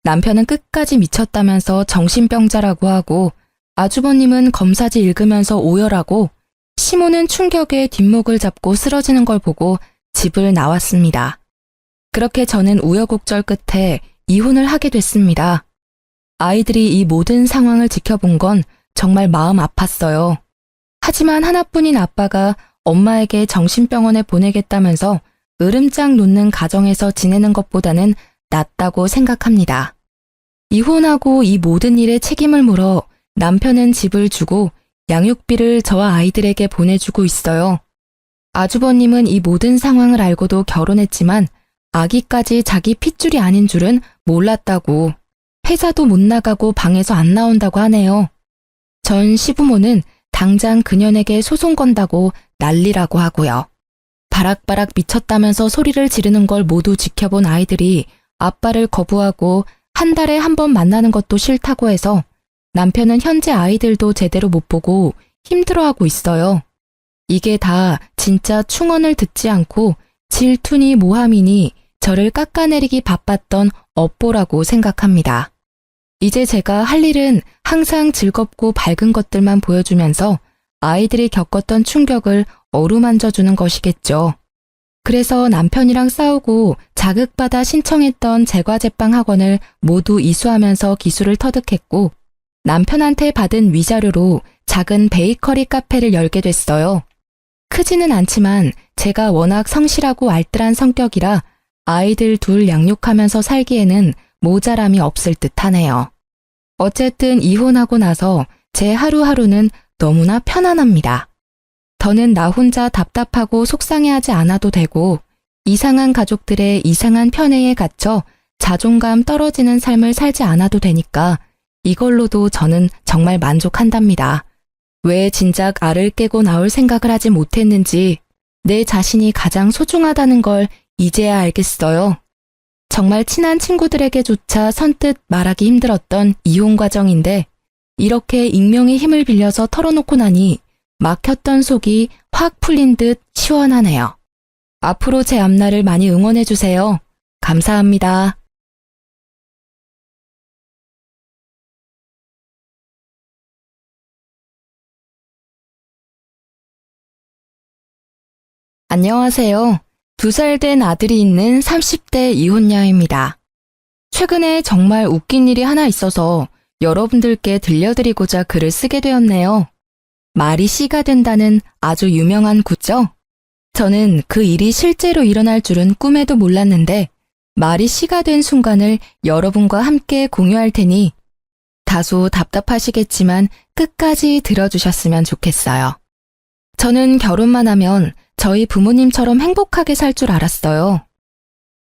남편은 끝까지 미쳤다면서 정신병자라고 하고 아주버님은 검사지 읽으면서 오열하고 시모는 충격에 뒷목을 잡고 쓰러지는 걸 보고 집을 나왔습니다. 그렇게 저는 우여곡절 끝에 이혼을 하게 됐습니다. 아이들이 이 모든 상황을 지켜본 건 정말 마음 아팠어요. 하지만 하나뿐인 아빠가 엄마에게 정신병원에 보내겠다면서 으름장 놓는 가정에서 지내는 것보다는 낫다고 생각합니다. 이혼하고 이 모든 일에 책임을 물어 남편은 집을 주고 양육비를 저와 아이들에게 보내주고 있어요. 아주버님은 이 모든 상황을 알고도 결혼했지만 아기까지 자기 핏줄이 아닌 줄은 몰랐다고, 회사도 못 나가고 방에서 안 나온다고 하네요. 전 시부모는 당장 그년에게 소송 건다고 난리라고 하고요. 바락바락 미쳤다면서 소리를 지르는 걸 모두 지켜본 아이들이 아빠를 거부하고 한 달에 한 번 만나는 것도 싫다고 해서 남편은 현재 아이들도 제대로 못 보고 힘들어하고 있어요. 이게 다 진짜 충언을 듣지 않고 질투니 모함이니 저를 깎아내리기 바빴던 업보라고 생각합니다. 이제 제가 할 일은 항상 즐겁고 밝은 것들만 보여주면서 아이들이 겪었던 충격을 어루만져주는 것이겠죠. 그래서 남편이랑 싸우고 자극받아 신청했던 제과제빵 학원을 모두 이수하면서 기술을 터득했고 남편한테 받은 위자료로 작은 베이커리 카페를 열게 됐어요. 크지는 않지만 제가 워낙 성실하고 알뜰한 성격이라 아이들 둘 양육하면서 살기에는 모자람이 없을 듯하네요. 어쨌든 이혼하고 나서 제 하루하루는 너무나 편안합니다. 더는 나 혼자 답답하고 속상해하지 않아도 되고 이상한 가족들의 이상한 편애에 갇혀 자존감 떨어지는 삶을 살지 않아도 되니까 이걸로도 저는 정말 만족한답니다. 왜 진작 알을 깨고 나올 생각을 하지 못했는지 내 자신이 가장 소중하다는 걸 이제야 알겠어요. 정말 친한 친구들에게조차 선뜻 말하기 힘들었던 이혼 과정인데 이렇게 익명의 힘을 빌려서 털어놓고 나니 막혔던 속이 확 풀린 듯 시원하네요. 앞으로 제 앞날을 많이 응원해주세요. 감사합니다. 안녕하세요. 2살 된 아들이 있는 30대 이혼녀입니다. 최근에 정말 웃긴 일이 하나 있어서 여러분들께 들려드리고자 글을 쓰게 되었네요. 말이 씨가 된다는 아주 유명한 구죠? 저는 그 일이 실제로 일어날 줄은 꿈에도 몰랐는데 말이 씨가 된 순간을 여러분과 함께 공유할 테니 다소 답답하시겠지만 끝까지 들어주셨으면 좋겠어요. 저는 결혼만 하면 저희 부모님처럼 행복하게 살 줄 알았어요.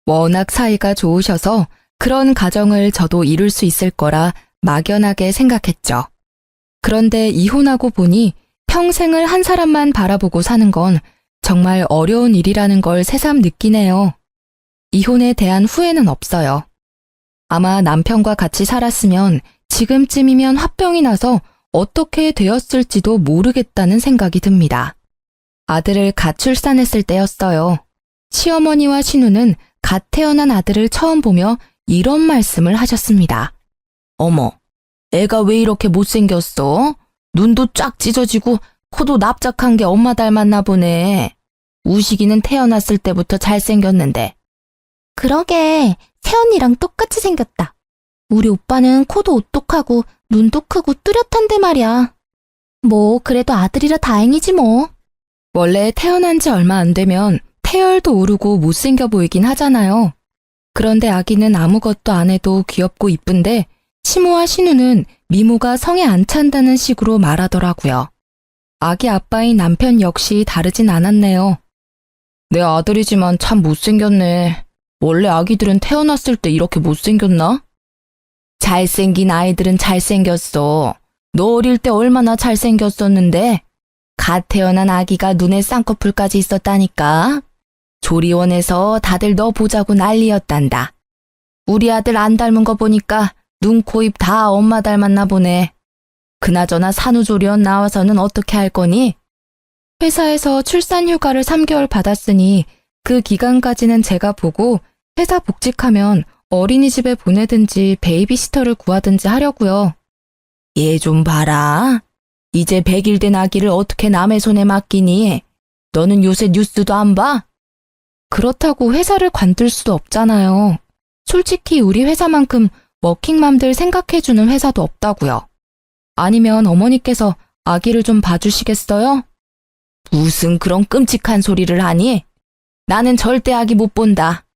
워낙 사이가 좋으셔서 그런 가정을 저도 이룰 수 있을 거라 막연하게 생각했죠. 그런데 이혼하고 보니 평생을 한 사람만 바라보고 사는 건 정말 어려운 일이라는 걸 새삼 느끼네요. 이혼에 대한 후회는 없어요. 아마 남편과 같이 살았으면 지금쯤이면 화병이 나서 어떻게 되었을지도 모르겠다는 생각이 듭니다. 아들을 갓 출산했을 때였어요. 시어머니와 신우는 갓 태어난 아들을 처음 보며 이런 말씀을 하셨습니다. 어머, 애가 왜 이렇게 못생겼어? 눈도 쫙 찢어지고 코도 납작한 게 엄마 닮았나 보네. 우식이는 태어났을 때부터 잘생겼는데. 그러게, 새언니랑 똑같이 생겼다. 우리 오빠는 코도 오똑하고 눈도 크고 뚜렷한데 말이야. 뭐 그래도 아들이라 다행이지 뭐. 원래 태어난 지 얼마 안 되면 태열도 오르고 못생겨 보이긴 하잖아요. 그런데 아기는 아무것도 안 해도 귀엽고 이쁜데 시모와 신우는 미모가 성에 안 찬다는 식으로 말하더라고요. 아기 아빠인 남편 역시 다르진 않았네요. 내 아들이지만 참 못생겼네. 원래 아기들은 태어났을 때 이렇게 못생겼나? 잘생긴 아이들은 잘생겼어. 너 어릴 때 얼마나 잘생겼었는데? 갓 태어난 아기가 눈에 쌍꺼풀까지 있었다니까. 조리원에서 다들 너 보자고 난리였단다. 우리 아들 안 닮은 거 보니까 눈, 코, 입 다 엄마 닮았나 보네. 그나저나 산후조리원 나와서는 어떻게 할 거니? 회사에서 출산 휴가를 3개월 받았으니 그 기간까지는 제가 보고 회사 복직하면 어린이집에 보내든지 베이비시터를 구하든지 하려고요. 얘 좀 봐라. 이제 100일 된 아기를 어떻게 남의 손에 맡기니? 너는 요새 뉴스도 안 봐? 그렇다고 회사를 관둘 수도 없잖아요. 솔직히 우리 회사만큼 워킹맘들 생각해주는 회사도 없다고요. 아니면 어머니께서 아기를 좀 봐주시겠어요? 무슨 그런 끔찍한 소리를 하니? 나는 절대 아기 못 본다.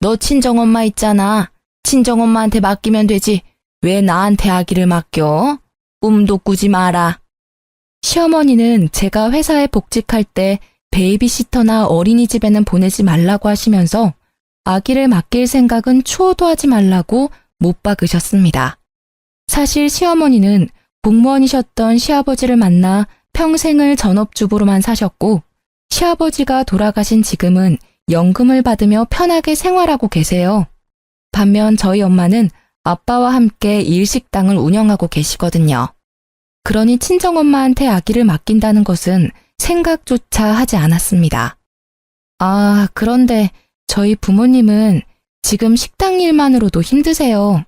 너 친정엄마 있잖아. 친정엄마한테 맡기면 되지. 왜 나한테 아기를 맡겨? 꿈도 꾸지 마라. 시어머니는 제가 회사에 복직할 때 베이비시터나 어린이집에는 보내지 말라고 하시면서 아기를 맡길 생각은 추호도 하지 말라고 못 박으셨습니다. 사실 시어머니는 공무원이셨던 시아버지를 만나 평생을 전업주부로만 사셨고 시아버지가 돌아가신 지금은 연금을 받으며 편하게 생활하고 계세요. 반면 저희 엄마는 아빠와 함께 일식당을 운영하고 계시거든요. 그러니 친정엄마한테 아기를 맡긴다는 것은 생각조차 하지 않았습니다. 아, 그런데 저희 부모님은 지금 식당 일만으로도 힘드세요.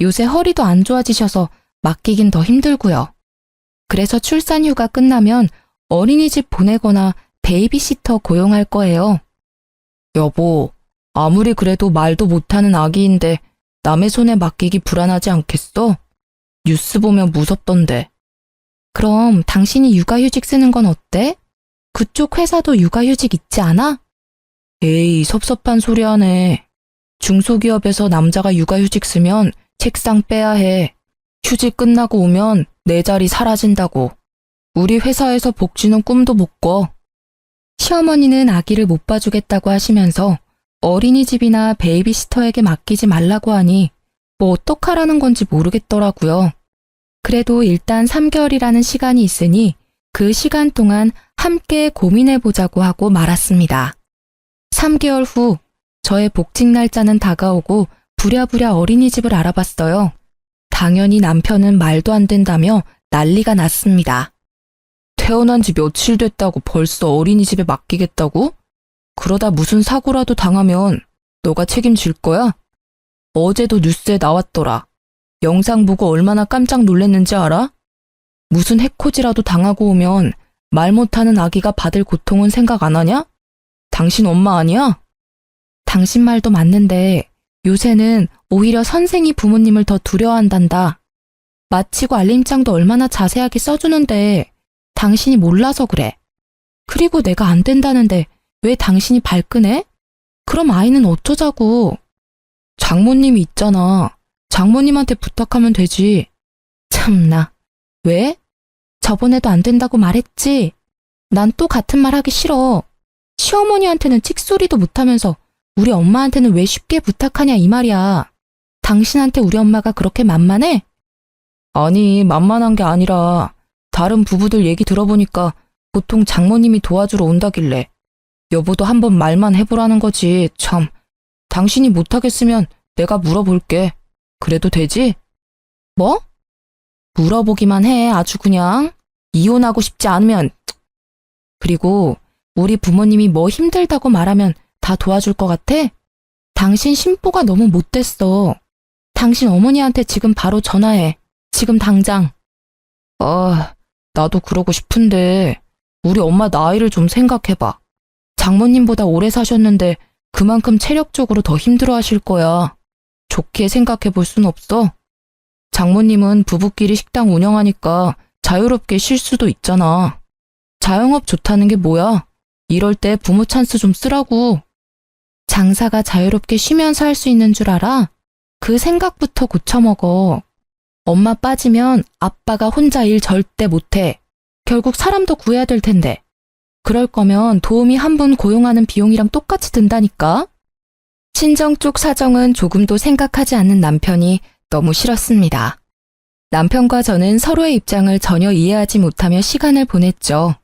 요새 허리도 안 좋아지셔서 맡기긴 더 힘들고요. 그래서 출산 휴가 끝나면 어린이집 보내거나 베이비시터 고용할 거예요. 여보, 아무리 그래도 말도 못하는 아기인데 남의 손에 맡기기 불안하지 않겠어? 뉴스 보면 무섭던데. 그럼 당신이 육아휴직 쓰는 건 어때? 그쪽 회사도 육아휴직 있지 않아? 에이, 섭섭한 소리 하네. 중소기업에서 남자가 육아휴직 쓰면 책상 빼야 해. 휴직 끝나고 오면 내 자리 사라진다고. 우리 회사에서 복지는 꿈도 못 꿔. 시어머니는 아기를 못 봐주겠다고 하시면서 어린이집이나 베이비시터에게 맡기지 말라고 하니 뭐 어떡하라는 건지 모르겠더라고요. 그래도 일단 3개월이라는 시간이 있으니 그 시간 동안 함께 고민해보자고 하고 말았습니다. 3개월 후 저의 복직 날짜는 다가오고 부랴부랴 어린이집을 알아봤어요. 당연히 남편은 말도 안 된다며 난리가 났습니다. 태어난 지 며칠 됐다고 벌써 어린이집에 맡기겠다고? 그러다 무슨 사고라도 당하면 너가 책임질 거야? 어제도 뉴스에 나왔더라. 영상 보고 얼마나 깜짝 놀랐는지 알아? 무슨 해코지라도 당하고 오면 말 못하는 아기가 받을 고통은 생각 안 하냐? 당신 엄마 아니야? 당신 말도 맞는데 요새는 오히려 선생이 부모님을 더 두려워한단다. 마치고 알림장도 얼마나 자세하게 써주는데 당신이 몰라서 그래. 그리고 내가 안 된다는데 왜 당신이 발끈해? 그럼 아이는 어쩌자고. 장모님이 있잖아. 장모님한테 부탁하면 되지. 참나. 왜? 저번에도 안 된다고 말했지? 난 또 같은 말 하기 싫어. 시어머니한테는 찍소리도 못하면서 우리 엄마한테는 왜 쉽게 부탁하냐 이 말이야. 당신한테 우리 엄마가 그렇게 만만해? 아니, 만만한 게 아니라 다른 부부들 얘기 들어보니까 보통 장모님이 도와주러 온다길래 여보도 한번 말만 해보라는 거지. 참, 당신이 못하겠으면 내가 물어볼게. 그래도 되지? 뭐? 물어보기만 해, 아주 그냥. 이혼하고 싶지 않으면. 그리고 우리 부모님이 뭐 힘들다고 말하면 다 도와줄 것 같아? 당신 심보가 너무 못됐어. 당신 어머니한테 지금 바로 전화해. 지금 당장. 나도 그러고 싶은데 우리 엄마 나이를 좀 생각해봐. 장모님보다 오래 사셨는데 그만큼 체력적으로 더 힘들어 하실 거야. 좋게 생각해 볼 순 없어? 장모님은 부부끼리 식당 운영하니까 자유롭게 쉴 수도 있잖아. 자영업 좋다는 게 뭐야? 이럴 때 부모 찬스 좀 쓰라고. 장사가 자유롭게 쉬면서 할 수 있는 줄 알아? 그 생각부터 고쳐먹어. 엄마 빠지면 아빠가 혼자 일 절대 못해. 결국 사람도 구해야 될 텐데. 그럴 거면 도우미 한 분 고용하는 비용이랑 똑같이 든다니까? 친정 쪽 사정은 조금도 생각하지 않는 남편이 너무 싫었습니다. 남편과 저는 서로의 입장을 전혀 이해하지 못하며 시간을 보냈죠.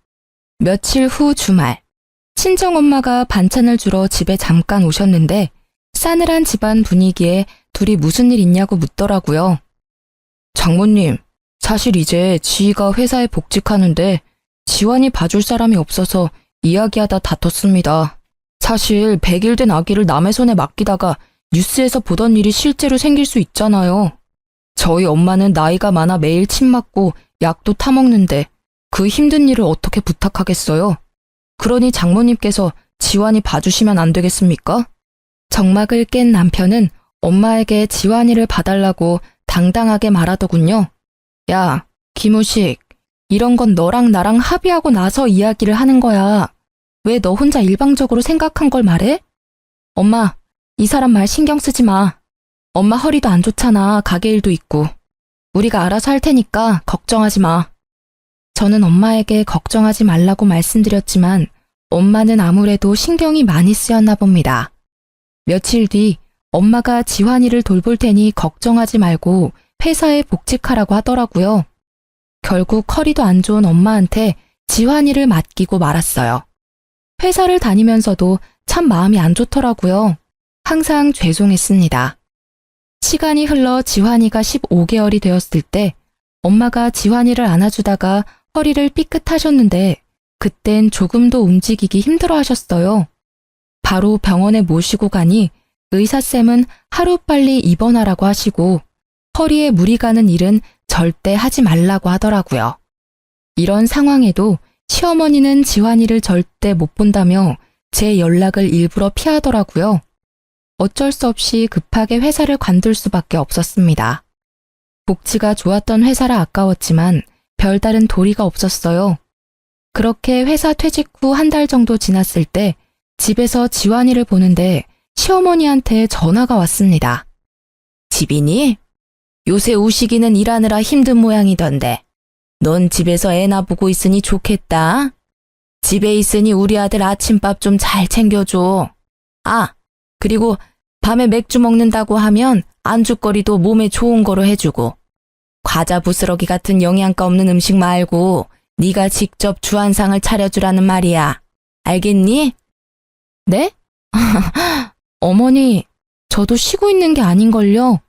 며칠 후 주말, 친정엄마가 반찬을 주러 집에 잠깐 오셨는데 싸늘한 집안 분위기에 둘이 무슨 일 있냐고 묻더라고요. 장모님, 사실 이제 지희가 회사에 복직하는데 지환이 봐줄 사람이 없어서 이야기하다 다퉜습니다. 사실 100일 된 아기를 남의 손에 맡기다가 뉴스에서 보던 일이 실제로 생길 수 있잖아요. 저희 엄마는 나이가 많아 매일 침 맞고 약도 타먹는데 그 힘든 일을 어떻게 부탁하겠어요? 그러니 장모님께서 지환이 봐주시면 안 되겠습니까? 정막을 깬 남편은 엄마에게 지환이를 봐달라고 당당하게 말하더군요. 야, 김우식, 이런 건 너랑 나랑 합의하고 나서 이야기를 하는 거야. 왜 너 혼자 일방적으로 생각한 걸 말해? 엄마, 이 사람 말 신경 쓰지 마. 엄마 허리도 안 좋잖아. 가게 일도 있고. 우리가 알아서 할 테니까 걱정하지 마. 저는 엄마에게 걱정하지 말라고 말씀드렸지만 엄마는 아무래도 신경이 많이 쓰였나 봅니다. 며칠 뒤 엄마가 지환이를 돌볼 테니 걱정하지 말고 회사에 복직하라고 하더라고요. 결국 허리도 안 좋은 엄마한테 지환이를 맡기고 말았어요. 회사를 다니면서도 참 마음이 안 좋더라고요. 항상 죄송했습니다. 시간이 흘러 지환이가 15개월이 되었을 때 엄마가 지환이를 안아주다가 허리를 삐끗하셨는데 그땐 조금도 움직이기 힘들어 하셨어요. 바로 병원에 모시고 가니 의사쌤은 하루빨리 입원하라고 하시고 허리에 물이 가는 일은 절대 하지 말라고 하더라고요. 이런 상황에도 시어머니는 지환이를 절대 못 본다며 제 연락을 일부러 피하더라고요. 어쩔 수 없이 급하게 회사를 관둘 수밖에 없었습니다. 복지가 좋았던 회사라 아까웠지만 별다른 도리가 없었어요. 그렇게 회사 퇴직 후 한 달 정도 지났을 때 집에서 지환이를 보는데 시어머니한테 전화가 왔습니다. 집이니? 요새 우식이는 일하느라 힘든 모양이던데. 넌 집에서 애나 보고 있으니 좋겠다. 집에 있으니 우리 아들 아침밥 좀 잘 챙겨줘. 아, 그리고 밤에 맥주 먹는다고 하면 안주거리도 몸에 좋은 거로 해주고. 과자 부스러기 같은 영양가 없는 음식 말고 네가 직접 주한상을 차려주라는 말이야. 알겠니? 네? 어머니, 저도 쉬고 있는 게 아닌걸요.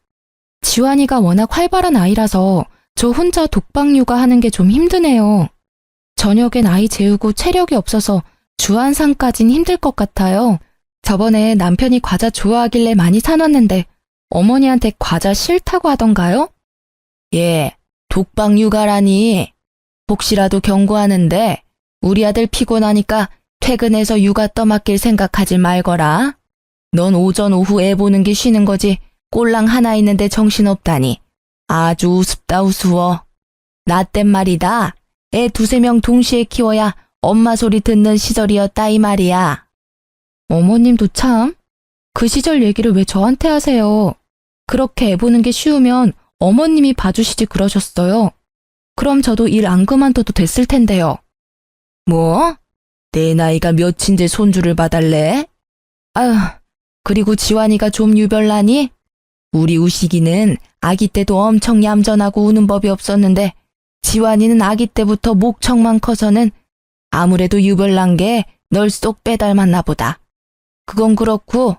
지환이가 워낙 활발한 아이라서 저 혼자 독박 육아하는 게 좀 힘드네요. 저녁엔 아이 재우고 체력이 없어서 주한상까진 힘들 것 같아요. 저번에 남편이 과자 좋아하길래 많이 사놨는데 어머니한테 과자 싫다고 하던가요? 예, 독박 육아라니. 혹시라도 경고하는데 우리 아들 피곤하니까 퇴근해서 육아 떠맡길 생각하지 말거라. 넌 오전 오후 애 보는 게 쉬는 거지 꼴랑 하나 있는데 정신없다니. 아주 우습다 우스워. 나 땐 말이다. 애 2~3명 동시에 키워야 엄마 소리 듣는 시절이었다 이 말이야. 어머님도 참. 그 시절 얘기를 왜 저한테 하세요? 그렇게 애 보는 게 쉬우면 어머님이 봐주시지 그러셨어요. 그럼 저도 일 안 그만둬도 됐을 텐데요. 뭐? 내 나이가 몇인데 손주를 봐달래? 아휴, 그리고 지환이가 좀 유별나니? 우리 우식이는 아기 때도 엄청 얌전하고 우는 법이 없었는데 지환이는 아기 때부터 목청만 커서는 아무래도 유별난 게 널 쏙 빼닮았나 보다. 그건 그렇고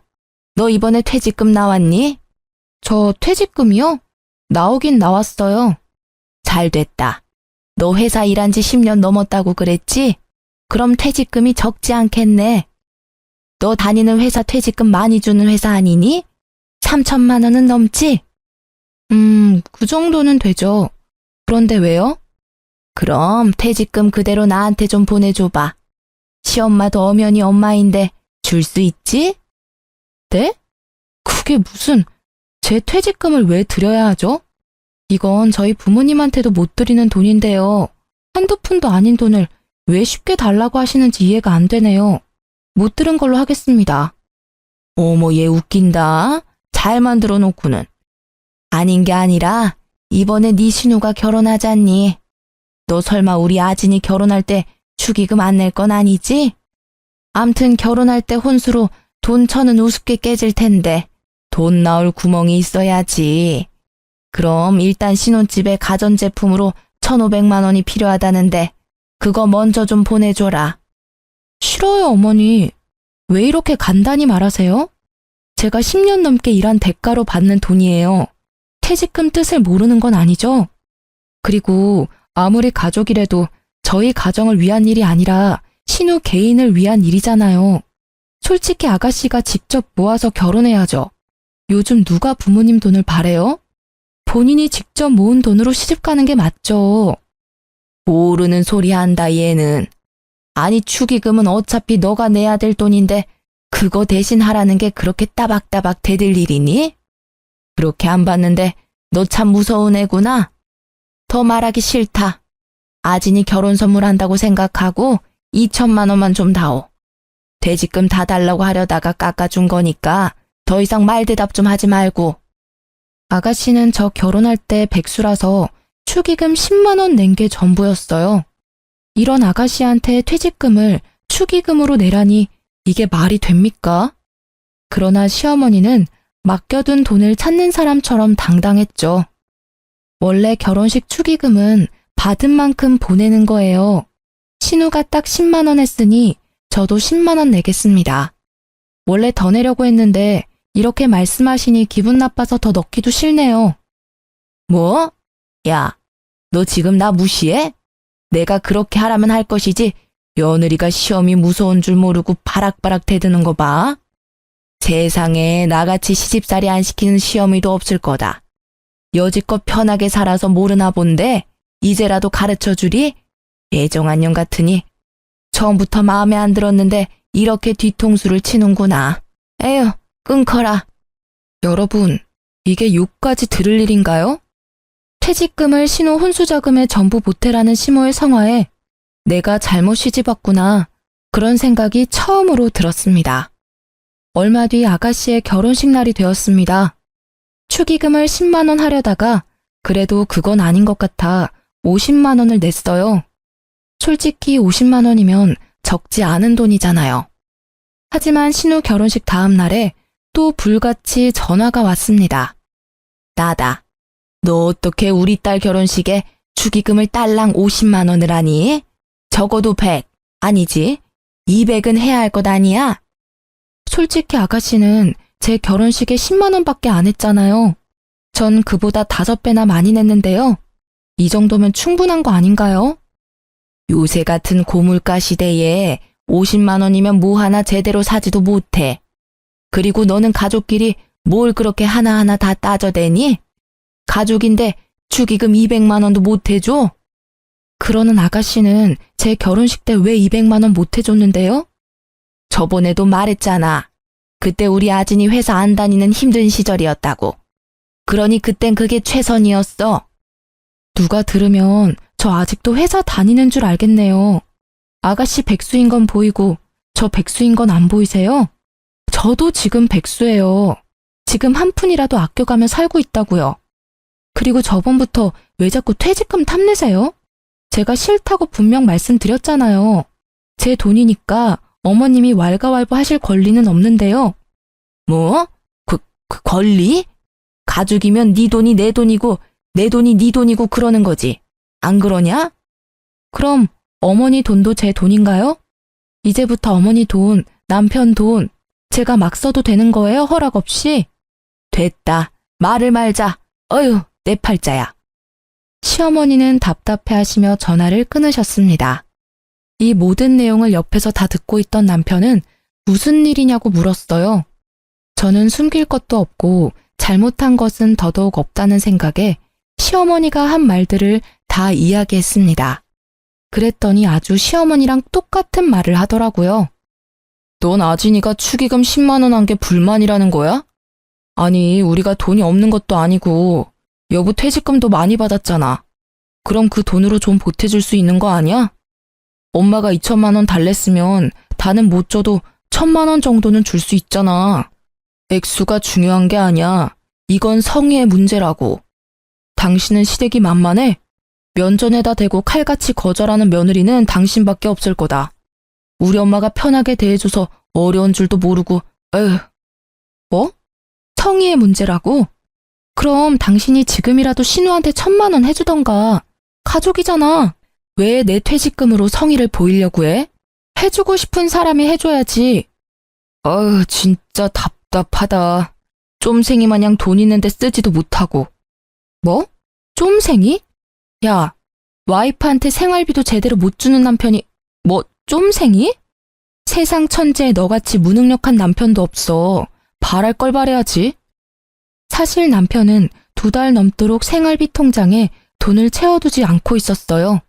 너 이번에 퇴직금 나왔니? 저 퇴직금이요? 나오긴 나왔어요. 잘 됐다. 너 회사 일한 지 10년 넘었다고 그랬지? 그럼 퇴직금이 적지 않겠네. 너 다니는 회사 퇴직금 많이 주는 회사 아니니? 3천만 원은 넘지? 그 정도는 되죠. 그런데 왜요? 그럼 퇴직금 그대로 나한테 좀 보내줘봐. 시엄마도 엄연히 엄마인데 줄 수 있지? 네? 그게 무슨, 제 퇴직금을 왜 드려야 하죠? 이건 저희 부모님한테도 못 드리는 돈인데요. 한두 푼도 아닌 돈을 왜 쉽게 달라고 하시는지 이해가 안 되네요. 못 들은 걸로 하겠습니다. 어머, 얘 웃긴다. 잘 만들어 놓고는. 아닌 게 아니라 이번에 네 신우가 결혼하잖니. 너 설마 우리 아진이 결혼할 때 축의금 안 낼 건 아니지? 암튼 결혼할 때 혼수로 돈 1,000은 우습게 깨질 텐데 돈 나올 구멍이 있어야지. 그럼 일단 신혼집에 가전제품으로 1,500만 원이 필요하다는데 그거 먼저 좀 보내줘라. 싫어요, 어머니. 왜 이렇게 간단히 말하세요? 제가 10년 넘게 일한 대가로 받는 돈이에요. 퇴직금 뜻을 모르는 건 아니죠? 그리고 아무리 가족이라도 저희 가정을 위한 일이 아니라 신우 개인을 위한 일이잖아요. 솔직히 아가씨가 직접 모아서 결혼해야죠. 요즘 누가 부모님 돈을 바래요? 본인이 직접 모은 돈으로 시집가는 게 맞죠. 모르는 소리 한다 얘는. 아니 축의금은 어차피 너가 내야 될 돈인데 그거 대신 하라는 게 그렇게 따박따박 대들 일이니? 그렇게 안 받는데 너 참 무서운 애구나. 더 말하기 싫다. 아진이 결혼 선물한다고 생각하고 2,000만 원만 좀 다오. 퇴직금 다 달라고 하려다가 깎아준 거니까 더 이상 말 대답 좀 하지 말고. 아가씨는 저 결혼할 때 백수라서 축의금 10만 원 낸 게 전부였어요. 이런 아가씨한테 퇴직금을 축의금으로 내라니 이게 말이 됩니까? 그러나 시어머니는 맡겨둔 돈을 찾는 사람처럼 당당했죠. 원래 결혼식 축의금은 받은 만큼 보내는 거예요. 신우가 딱 10만 원 했으니 저도 10만 원 내겠습니다. 원래 더 내려고 했는데 이렇게 말씀하시니 기분 나빠서 더 넣기도 싫네요. 뭐? 야, 너 지금 나 무시해? 내가 그렇게 하라면 할 것이지 며느리가 시험이 무서운 줄 모르고 바락바락 대드는 거 봐. 세상에 나같이 시집살이 안 시키는 시어미도 없을 거다. 여지껏 편하게 살아서 모르나 본데 이제라도 가르쳐주리? 애정한 년 같으니 처음부터 마음에 안 들었는데 이렇게 뒤통수를 치는구나. 에휴, 끊거라. 여러분, 이게 욕까지 들을 일인가요? 퇴직금을 신우 혼수자금에 전부 보태라는 시모의 성화에 내가 잘못 시집왔구나. 그런 생각이 처음으로 들었습니다. 얼마 뒤 아가씨의 결혼식 날이 되었습니다. 축의금을 10만 원 하려다가 그래도 그건 아닌 것 같아 50만 원을 냈어요. 솔직히 50만 원이면 적지 않은 돈이잖아요. 하지만 신우 결혼식 다음 날에 또 불같이 전화가 왔습니다. 나다. 너 어떻게 우리 딸 결혼식에 축의금을 딸랑 50만 원을 하니? 적어도 100, 아니지 200은 해야 할 것 아니야? 솔직히 아가씨는 제 결혼식에 10만 원밖에 안 했잖아요. 전 그보다 5배나 많이 냈는데요. 이 정도면 충분한 거 아닌가요? 요새 같은 고물가 시대에 50만 원이면 뭐 하나 제대로 사지도 못해. 그리고 너는 가족끼리 뭘 그렇게 하나하나 다 따져대니? 가족인데 축의금 200만 원도 못 해줘? 그러는 아가씨는 제 결혼식 때 왜 200만 원 못 해줬는데요? 저번에도 말했잖아. 그때 우리 아진이 회사 안 다니는 힘든 시절이었다고. 그러니 그땐 그게 최선이었어. 누가 들으면 저 아직도 회사 다니는 줄 알겠네요. 아가씨 백수인 건 보이고 저 백수인 건 안 보이세요? 저도 지금 백수예요. 지금 한 푼이라도 아껴가며 살고 있다고요. 그리고 저번부터 왜 자꾸 퇴직금 탐내세요? 제가 싫다고 분명 말씀드렸잖아요. 제 돈이니까 어머님이 왈가왈부 하실 권리는 없는데요. 뭐? 그 권리? 가족이면 네 돈이 내 돈이고 내 돈이 네 돈이고 그러는 거지. 안 그러냐? 그럼 어머니 돈도 제 돈인가요? 이제부터 어머니 돈, 남편 돈 제가 막 써도 되는 거예요? 허락 없이? 됐다. 말을 말자. 어휴, 내 팔자야. 시어머니는 답답해하시며 전화를 끊으셨습니다. 이 모든 내용을 옆에서 다 듣고 있던 남편은 무슨 일이냐고 물었어요. 저는 숨길 것도 없고 잘못한 것은 더더욱 없다는 생각에 시어머니가 한 말들을 다 이야기했습니다. 그랬더니 아주 시어머니랑 똑같은 말을 하더라고요. 넌 아진이가 축의금 10만 원 한 게 불만이라는 거야? 아니, 우리가 돈이 없는 것도 아니고 여보 퇴직금도 많이 받았잖아. 그럼 그 돈으로 좀 보태줄 수 있는 거 아니야? 엄마가 2천만 원 달랬으면 다는 못 줘도 1,000만 원 정도는 줄 수 있잖아. 액수가 중요한 게 아니야. 이건 성의의 문제라고. 당신은 시댁이 만만해? 면전에다 대고 칼같이 거절하는 며느리는 당신밖에 없을 거다. 우리 엄마가 편하게 대해줘서 어려운 줄도 모르고, 에휴. 뭐? 성의의 문제라고? 그럼 당신이 지금이라도 신우한테 1,000만 원 해주던가. 가족이잖아. 왜 내 퇴직금으로 성의를 보이려고 해? 해주고 싶은 사람이 해줘야지. 어휴, 진짜 답답하다. 쫌생이 마냥 돈 있는데 쓰지도 못하고. 뭐? 쫌생이? 야, 와이프한테 생활비도 제대로 못 주는 남편이 뭐 쫌생이? 세상 천지에 너같이 무능력한 남편도 없어. 바랄 걸 바래야지. 사실 남편은 2달 넘도록 생활비 통장에 돈을 채워두지 않고 있었어요.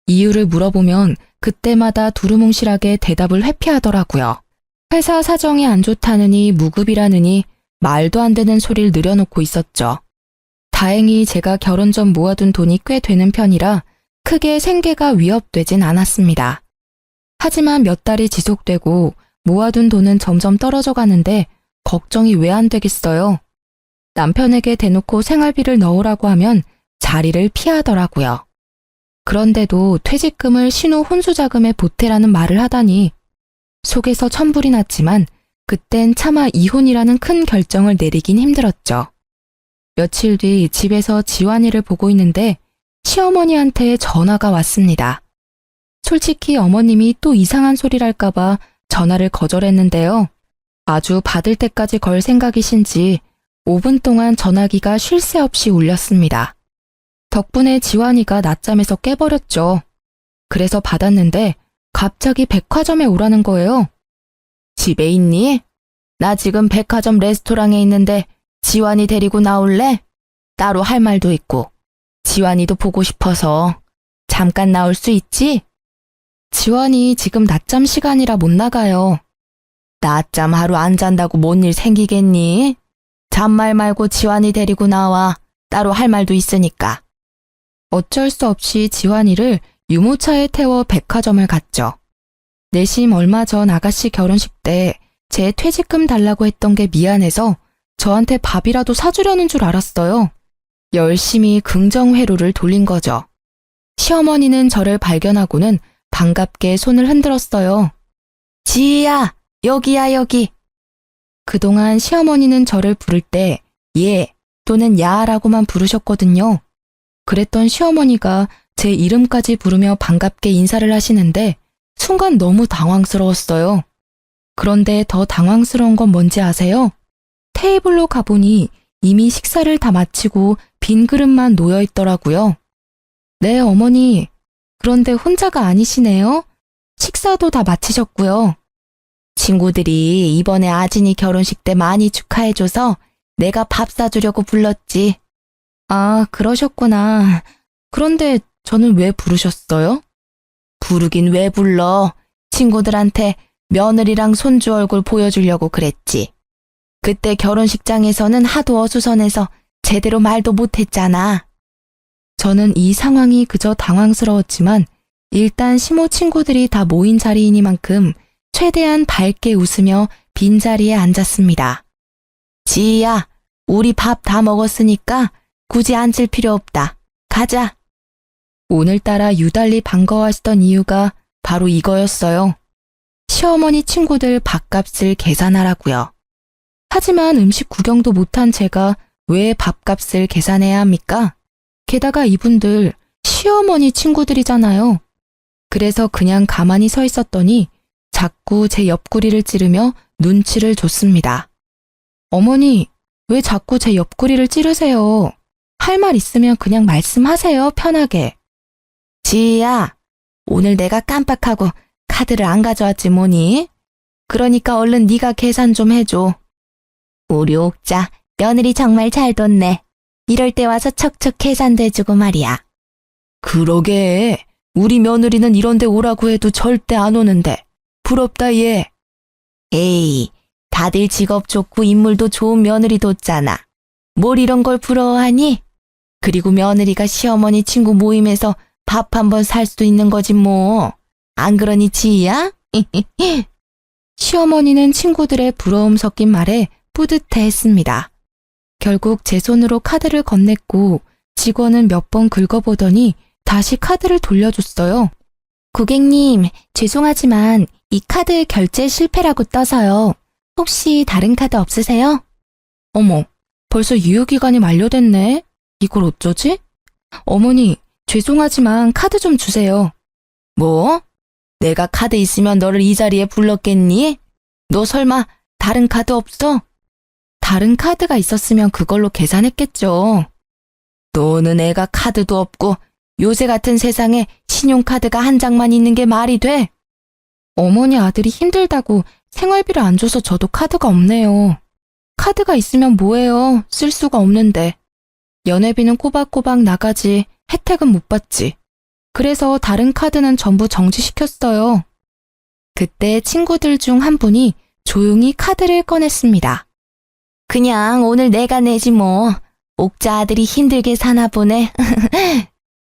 이유를 물어보면 그때마다 두루뭉실하게 대답을 회피하더라고요. 회사 사정이 안 좋다느니 무급이라느니 말도 안 되는 소리를 늘여놓고 있었죠. 다행히 제가 결혼 전 모아둔 돈이 꽤 되는 편이라 크게 생계가 위협되진 않았습니다. 하지만 몇 달이 지속되고 모아둔 돈은 점점 떨어져 가는데 걱정이 왜 안 되겠어요. 남편에게 대놓고 생활비를 넣으라고 하면 자리를 피하더라고요. 그런데도 퇴직금을 신우 혼수자금에 보태라는 말을 하다니 속에서 천불이 났지만 그땐 차마 이혼이라는 큰 결정을 내리긴 힘들었죠. 며칠 뒤 집에서 지환이를 보고 있는데 시어머니한테 전화가 왔습니다. 솔직히 어머님이 또 이상한 소리를 할까봐 전화를 거절했는데요. 아주 받을 때까지 걸 생각이신지 5분 동안 전화기가 쉴 새 없이 울렸습니다. 덕분에 지환이가 낮잠에서 깨버렸죠. 그래서 받았는데 갑자기 백화점에 오라는 거예요. 집에 있니? 나 지금 백화점 레스토랑에 있는데 지환이 데리고 나올래? 따로 할 말도 있고 지환이도 보고 싶어서 잠깐 나올 수 있지? 지환이 지금 낮잠 시간이라 못 나가요. 낮잠 하루 안 잔다고 뭔 일 생기겠니? 잔말 말고 지환이 데리고 나와. 따로 할 말도 있으니까. 어쩔 수 없이 지환이를 유모차에 태워 백화점을 갔죠. 내심 얼마 전 아가씨 결혼식 때 제 퇴직금 달라고 했던 게 미안해서 저한테 밥이라도 사주려는 줄 알았어요. 열심히 긍정회로를 돌린 거죠. 시어머니는 저를 발견하고는 반갑게 손을 흔들었어요. 지희야, 여기야, 여기. 그동안 시어머니는 저를 부를 때 예 또는 야라고만 부르셨거든요. 그랬던 시어머니가 제 이름까지 부르며 반갑게 인사를 하시는데 순간 너무 당황스러웠어요. 그런데 더 당황스러운 건 뭔지 아세요? 테이블로 가보니 이미 식사를 다 마치고 빈 그릇만 놓여 있더라고요. 네, 어머니. 그런데 혼자가 아니시네요. 식사도 다 마치셨고요. 친구들이 이번에 아진이 결혼식 때 많이 축하해줘서 내가 밥 사주려고 불렀지. 아, 그러셨구나. 그런데 저는 왜 부르셨어요? 부르긴 왜 불러. 친구들한테 며느리랑 손주 얼굴 보여주려고 그랬지. 그때 결혼식장에서는 하도 어수선해서 제대로 말도 못했잖아. 저는 이 상황이 그저 당황스러웠지만 일단 시모 친구들이 다 모인 자리이니만큼 최대한 밝게 웃으며 빈자리에 앉았습니다. 지희야, 우리 밥 다 먹었으니까 굳이 앉을 필요 없다. 가자. 오늘따라 유달리 반가워하시던 이유가 바로 이거였어요. 시어머니 친구들 밥값을 계산하라고요. 하지만 음식 구경도 못한 제가 왜 밥값을 계산해야 합니까? 게다가 이분들 시어머니 친구들이잖아요. 그래서 그냥 가만히 서 있었더니 자꾸 제 옆구리를 찌르며 눈치를 줬습니다. 어머니, 왜 자꾸 제 옆구리를 찌르세요? 할 말 있으면 그냥 말씀하세요, 편하게. 지희야, 오늘 내가 깜빡하고 카드를 안 가져왔지 뭐니? 그러니까 얼른 네가 계산 좀 해줘. 우리 옥자 며느리 정말 잘 뒀네. 이럴 때 와서 척척 계산도 해주고 말이야. 그러게. 우리 며느리는 이런 데 오라고 해도 절대 안 오는데. 부럽다, 얘. 에이, 다들 직업 좋고 인물도 좋은 며느리 뒀잖아. 뭘 이런 걸 부러워하니? 그리고 며느리가 시어머니 친구 모임에서 밥 한 번 살 수도 있는 거지 뭐. 안 그러니 지희야? 시어머니는 친구들의 부러움 섞인 말에 뿌듯해했습니다. 결국 제 손으로 카드를 건넸고 직원은 몇 번 긁어보더니 다시 카드를 돌려줬어요. 고객님, 죄송하지만 이 카드 결제 실패라고 떠서요. 혹시 다른 카드 없으세요? 어머, 벌써 유효기간이 만료됐네. 이걸 어쩌지? 어머니, 죄송하지만 카드 좀 주세요. 뭐? 내가 카드 있으면 너를 이 자리에 불렀겠니? 너 설마 다른 카드 없어? 다른 카드가 있었으면 그걸로 계산했겠죠. 너는 애가 카드도 없고 요새 같은 세상에 신용카드가 한 장만 있는 게 말이 돼? 어머니 아들이 힘들다고 생활비를 안 줘서 저도 카드가 없네요. 카드가 있으면 뭐해요? 쓸 수가 없는데. 연회비는 꼬박꼬박 나가지 혜택은 못 받지. 그래서 다른 카드는 전부 정지시켰어요. 그때 친구들 중 한 분이 조용히 카드를 꺼냈습니다. 그냥 오늘 내가 내지 뭐. 옥자 아들이 힘들게 사나 보네.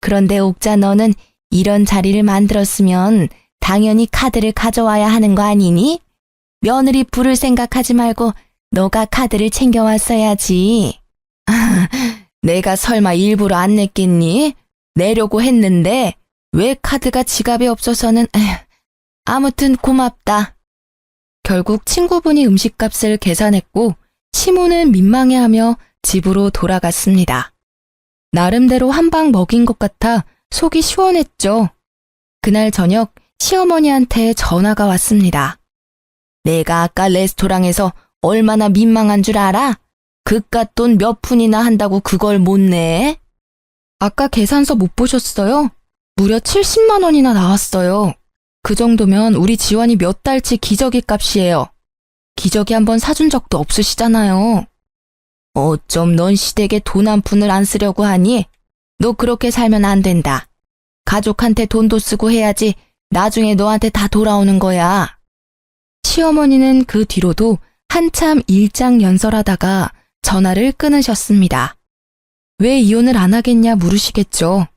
그런데 옥자 너는 이런 자리를 만들었으면 당연히 카드를 가져와야 하는 거 아니니? 며느리 부를 생각하지 말고 너가 카드를 챙겨왔어야지. 내가 설마 일부러 안 냈겠니? 내려고 했는데 왜 카드가 지갑에 없어서는 아무튼 고맙다. 결국 친구분이 음식값을 계산했고 시모는 민망해하며 집으로 돌아갔습니다. 나름대로 한 방 먹인 것 같아 속이 시원했죠. 그날 저녁 시어머니한테 전화가 왔습니다. 내가 아까 레스토랑에서 얼마나 민망한 줄 알아? 그깟 돈 몇 푼이나 한다고 그걸 못 내? 아까 계산서 못 보셨어요? 무려 70만 원이나 나왔어요. 그 정도면 우리 지원이 몇 달치 기저귀 값이에요. 기저귀 한번 사준 적도 없으시잖아요. 어쩜 넌 시댁에 돈 한 푼을 안 쓰려고 하니? 너 그렇게 살면 안 된다. 가족한테 돈도 쓰고 해야지 나중에 너한테 다 돌아오는 거야. 시어머니는 그 뒤로도 한참 일장연설하다가 전화를 끊으셨습니다. 왜 이혼을 안 하겠냐 물으시겠죠.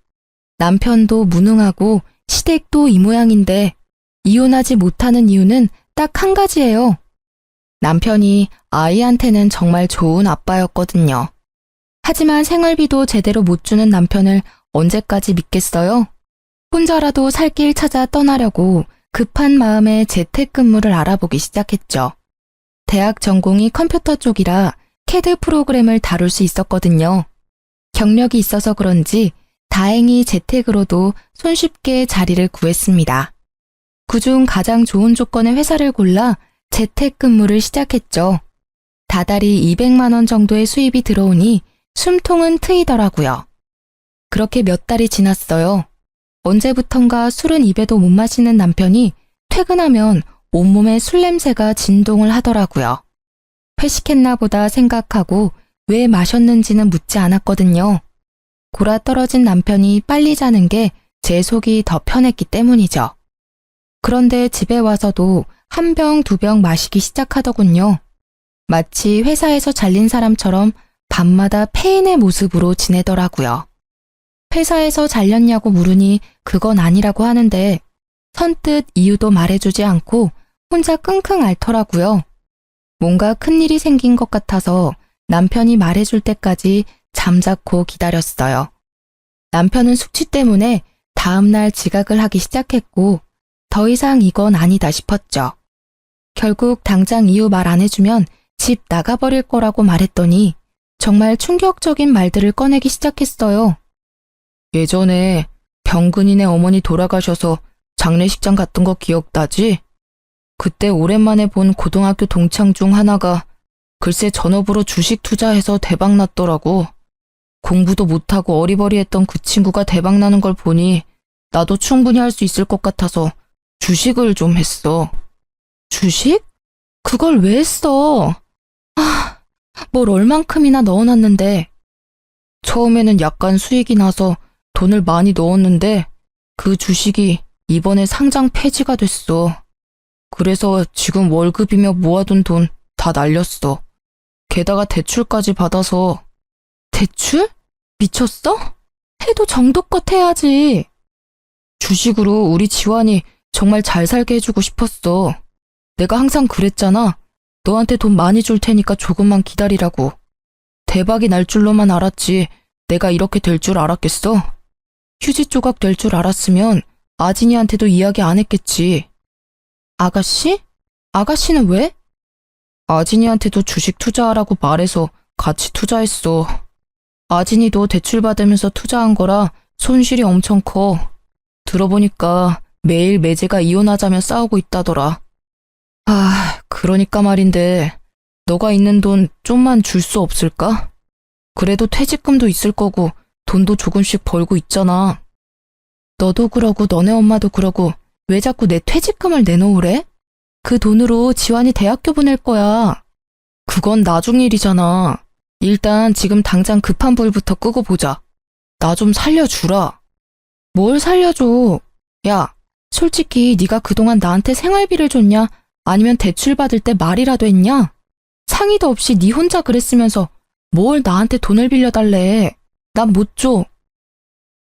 남편도 무능하고 시댁도 이 모양인데 이혼하지 못하는 이유는 딱 한 가지예요. 남편이 아이한테는 정말 좋은 아빠였거든요. 하지만 생활비도 제대로 못 주는 남편을 언제까지 믿겠어요? 혼자라도 살 길 찾아 떠나려고 급한 마음에 재택근무를 알아보기 시작했죠. 대학 전공이 컴퓨터 쪽이라 CAD 프로그램을 다룰 수 있었거든요. 경력이 있어서 그런지 다행히 재택으로도 손쉽게 자리를 구했습니다. 그중 가장 좋은 조건의 회사를 골라 재택근무를 시작했죠. 다달이 200만 원 정도의 수입이 들어오니 숨통은 트이더라고요. 그렇게 몇 달이 지났어요. 언제부턴가 술은 입에도 못 마시는 남편이 퇴근하면 온몸에 술 냄새가 진동을 하더라고요. 회식했나 보다 생각하고 왜 마셨는지는 묻지 않았거든요. 골아떨어진 남편이 빨리 자는 게 제 속이 더 편했기 때문이죠. 그런데 집에 와서도 한 병, 두 병 마시기 시작하더군요. 마치 회사에서 잘린 사람처럼 밤마다 폐인의 모습으로 지내더라고요. 회사에서 잘렸냐고 물으니 그건 아니라고 하는데 선뜻 이유도 말해주지 않고 혼자 끙끙 앓더라고요. 뭔가 큰일이 생긴 것 같아서 남편이 말해줄 때까지 잠자코 기다렸어요. 남편은 숙취 때문에 다음날 지각을 하기 시작했고 더 이상 이건 아니다 싶었죠. 결국 당장 이유 말 안 해주면 집 나가버릴 거라고 말했더니 정말 충격적인 말들을 꺼내기 시작했어요. 예전에 병근이네 어머니 돌아가셔서 장례식장 갔던 거 기억나지? 그때 오랜만에 본 고등학교 동창 중 하나가 글쎄 전업으로 주식 투자해서 대박 났더라고. 공부도 못하고 어리버리했던 그 친구가 대박 나는 걸 보니 나도 충분히 할 수 있을 것 같아서 주식을 좀 했어. 주식? 그걸 왜 했어? 뭘 얼만큼이나 넣어놨는데. 처음에는 약간 수익이 나서 돈을 많이 넣었는데 그 주식이 이번에 상장 폐지가 됐어. 그래서 지금 월급이며 모아둔 돈 다 날렸어. 게다가 대출까지 받아서. 대출? 미쳤어? 해도 정도껏 해야지. 주식으로 우리 지환이 정말 잘 살게 해주고 싶었어. 내가 항상 그랬잖아. 너한테 돈 많이 줄 테니까 조금만 기다리라고. 대박이 날 줄로만 알았지 내가 이렇게 될 줄 알았겠어? 휴지 조각 될 줄 알았으면 아진이한테도 이야기 안 했겠지. 아가씨? 아가씨는 왜? 아진이한테도 주식 투자하라고 말해서 같이 투자했어. 아진이도 대출 받으면서 투자한 거라 손실이 엄청 커. 들어보니까 매일 매제가 이혼하자며 싸우고 있다더라. 그러니까 말인데 너가 있는 돈 좀만 줄 수 없을까? 그래도 퇴직금도 있을 거고 돈도 조금씩 벌고 있잖아. 너도 그러고 너네 엄마도 그러고 왜 자꾸 내 퇴직금을 내놓으래? 그 돈으로 지환이 대학교 보낼 거야. 그건 나중 일이잖아. 일단 지금 당장 급한 불부터 끄고 보자. 나 좀 살려주라. 뭘 살려줘? 야, 솔직히 네가 그동안 나한테 생활비를 줬냐? 아니면 대출 받을 때 말이라도 했냐? 상의도 없이 네 혼자 그랬으면서 뭘 나한테 돈을 빌려달래. 난 못 줘.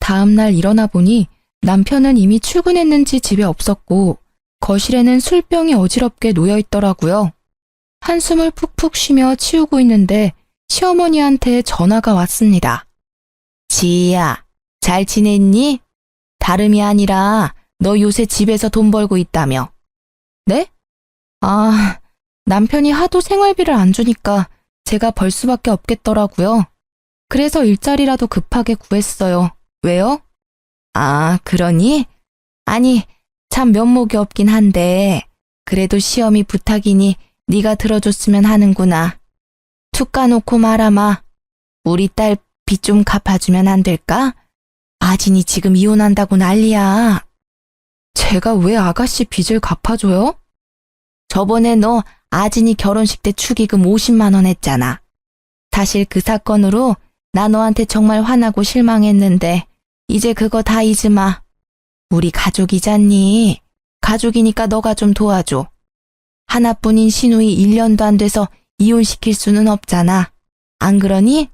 다음날 일어나 보니 남편은 이미 출근했는지 집에 없었고 거실에는 술병이 어지럽게 놓여 있더라고요. 한숨을 푹푹 쉬며 치우고 있는데 시어머니한테 전화가 왔습니다. 지희야, 잘 지냈니? 다름이 아니라 너 요새 집에서 돈 벌고 있다며. 네? 남편이 하도 생활비를 안 주니까 제가 벌 수밖에 없겠더라고요. 그래서 일자리라도 급하게 구했어요. 왜요? 그러니? 아니, 참 면목이 없긴 한데 그래도 시험이 부탁이니 네가 들어줬으면 하는구나. 툭 까놓고 말아마. 우리 딸 빚 좀 갚아주면 안 될까? 아진이 지금 이혼한다고 난리야. 제가 왜 아가씨 빚을 갚아줘요? 저번에 너 아진이 결혼식 때 축의금 50만 원 했잖아. 사실 그 사건으로 나 너한테 정말 화나고 실망했는데 이제 그거 다 잊지 마. 우리 가족이잖니. 가족이니까 너가 좀 도와줘. 하나뿐인 시누이 1년도 안 돼서 이혼시킬 수는 없잖아. 안 그러니?